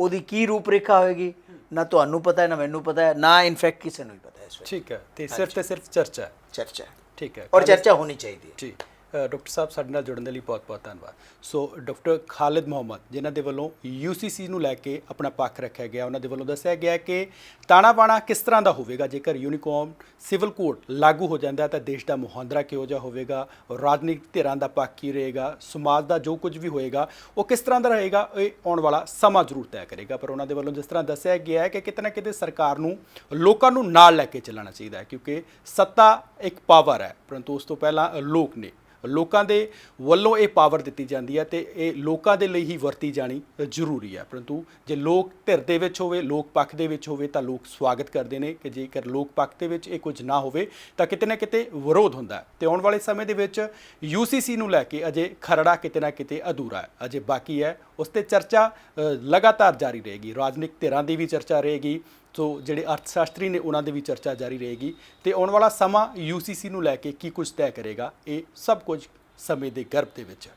ਉਹਦੀ ਕੀ ਰੂਪਰੇਖਾ ਹੋਏਗੀ ਨਾ ਤੁਹਾਨੂੰ ਪਤਾ ਹੈ, ਨਾ ਮੈਨੂੰ ਪਤਾ ਹੈ, ਨਾ ਇਨਫੈਕਟ ਕਿਸੇ ਨੂੰ ਵੀ ਪਤਾ ਹੈ ਇਸ ਵੇਲੇ। ਠੀਕ ਹੈ, ਤੇ ਸਿਰਫ ਚਰਚਾ। ਠੀਕ ਹੈ, ਔਰ ਚਰਚਾ ਹੋਣੀ ਚਾਹੀਦੀ ਹੈ। ਜੀ ਡਾਕਟਰ ਸਾਹਿਬ, ਸਾਡੇ ਨਾਲ ਜੁੜਨ ਦੇ ਲਈ ਬਹੁਤ ਬਹੁਤ ਧੰਨਵਾਦ। ਸੋ ਡਾਕਟਰ ਖਾਲਿਦ ਮੁਹੰਮਦ, ਜਿਨ੍ਹਾਂ ਦੇ ਵੱਲੋਂ UCC ਨੂੰ ਲੈ ਕੇ ਆਪਣਾ ਪੱਖ ਰੱਖਿਆ ਗਿਆ, ਉਹਨਾਂ ਦੇ ਵੱਲੋਂ ਦੱਸਿਆ ਗਿਆ ਕਿ ਤਾਣਾ ਬਾਣਾ ਕਿਸ ਤਰ੍ਹਾਂ ਦਾ ਹੋਵੇਗਾ ਜੇਕਰ ਯੂਨੀਫਾਰਮ ਸਿਵਲ ਕੋਡ ਲਾਗੂ ਹੋ ਜਾਂਦਾ ਤਾਂ ਦੇਸ਼ ਦਾ ਮੁਹਾਂਦਰਾ ਕਿਹੋ ਜਿਹਾ ਹੋਵੇਗਾ, ਰਾਜਨੀਤਿਕ ਧਿਰਾਂ ਦਾ ਪੱਖ ਕੀ ਰਹੇਗਾ, ਸਮਾਜ ਦਾ ਜੋ ਕੁਝ ਵੀ ਹੋਏਗਾ ਉਹ ਕਿਸ ਤਰ੍ਹਾਂ ਦਾ ਰਹੇਗਾ, ਇਹ ਆਉਣ ਵਾਲਾ ਸਮਾਂ ਜ਼ਰੂਰ ਤੈਅ ਕਰੇਗਾ। ਪਰ ਉਹਨਾਂ ਦੇ ਵੱਲੋਂ ਜਿਸ ਤਰ੍ਹਾਂ ਦੱਸਿਆ ਗਿਆ ਹੈ ਕਿ ਕਿਤੇ ਨਾ ਕਿਤੇ ਸਰਕਾਰ ਨੂੰ ਲੋਕਾਂ ਨੂੰ ਨਾਲ ਲੈ ਕੇ ਚੱਲਣਾ ਚਾਹੀਦਾ ਹੈ, ਕਿਉਂਕਿ ਸੱਤਾ ਇੱਕ ਪਾਵਰ ਹੈ, ਪਰੰਤੂ ਉਸ ਤੋਂ ਪਹਿਲਾਂ ਲੋਕ ਨੇ, ਲੋਕਾਂ ਦੇ ਵੱਲੋਂ ਇਹ ਪਾਵਰ ਦਿੱਤੀ ਜਾਂਦੀ ਹੈ ਤੇ ਇਹ ਲੋਕਾਂ ਦੇ ਲਈ ਹੀ ਵਰਤੀ ਜਾਣੀ ਜ਼ਰੂਰੀ ਹੈ। ਪਰੰਤੂ ਜੇ ਲੋਕ ਧਿਰ ਦੇ ਵਿੱਚ ਹੋਵੇ, ਲੋਕ ਪੱਖ ਦੇ ਵਿੱਚ ਹੋਵੇ ਤਾਂ ਲੋਕ ਸਵਾਗਤ ਕਰਦੇ ਨੇ, ਕਿ ਜੇਕਰ ਲੋਕ ਪੱਖ ਦੇ ਵਿੱਚ ਇਹ ਕੁਝ ਨਾ ਹੋਵੇ ਤਾਂ ਕਿਤੇ ਨਾ ਕਿਤੇ ਵਿਰੋਧ ਹੁੰਦਾ। ਤੇ ਆਉਣ ਵਾਲੇ ਸਮੇਂ ਦੇ ਵਿੱਚ UCC ਨੂੰ ਲੈ ਕੇ ਅਜੇ ਖਰੜਾ ਕਿਤੇ ਨਾ ਕਿਤੇ ਅਧੂਰਾ ਹੈ, ਅਜੇ ਬਾਕੀ ਹੈ। ਉਸ 'ਤੇ ਚਰਚਾ ਲਗਾਤਾਰ ਜਾਰੀ ਰਹੇਗੀ, ਰਾਜਨੀਤਿਕ ਧਿਰਾਂ ਦੀ ਵੀ ਚਰਚਾ ਰਹੇਗੀ, ਸੋ ਜਿਹੜੇ ਅਰਥ ਸ਼ਾਸਤਰੀ ਨੇ ਉਹਨਾਂ ਦੇ ਵੀ ਚਰਚਾ ਜਾਰੀ ਰਹੇਗੀ ਤੇ ਆਉਣ ਵਾਲਾ ਸਮਾਂ UCC ਨੂੰ ਲੈ ਕੇ ਕੀ ਕੁਝ ਤੈਅ ਕਰੇਗਾ, ਇਹ ਸਭ ਕੁਝ ਸਮੇਂ ਦੇ ਗਰਭ ਦੇ ਵਿੱਚ ਹੈ।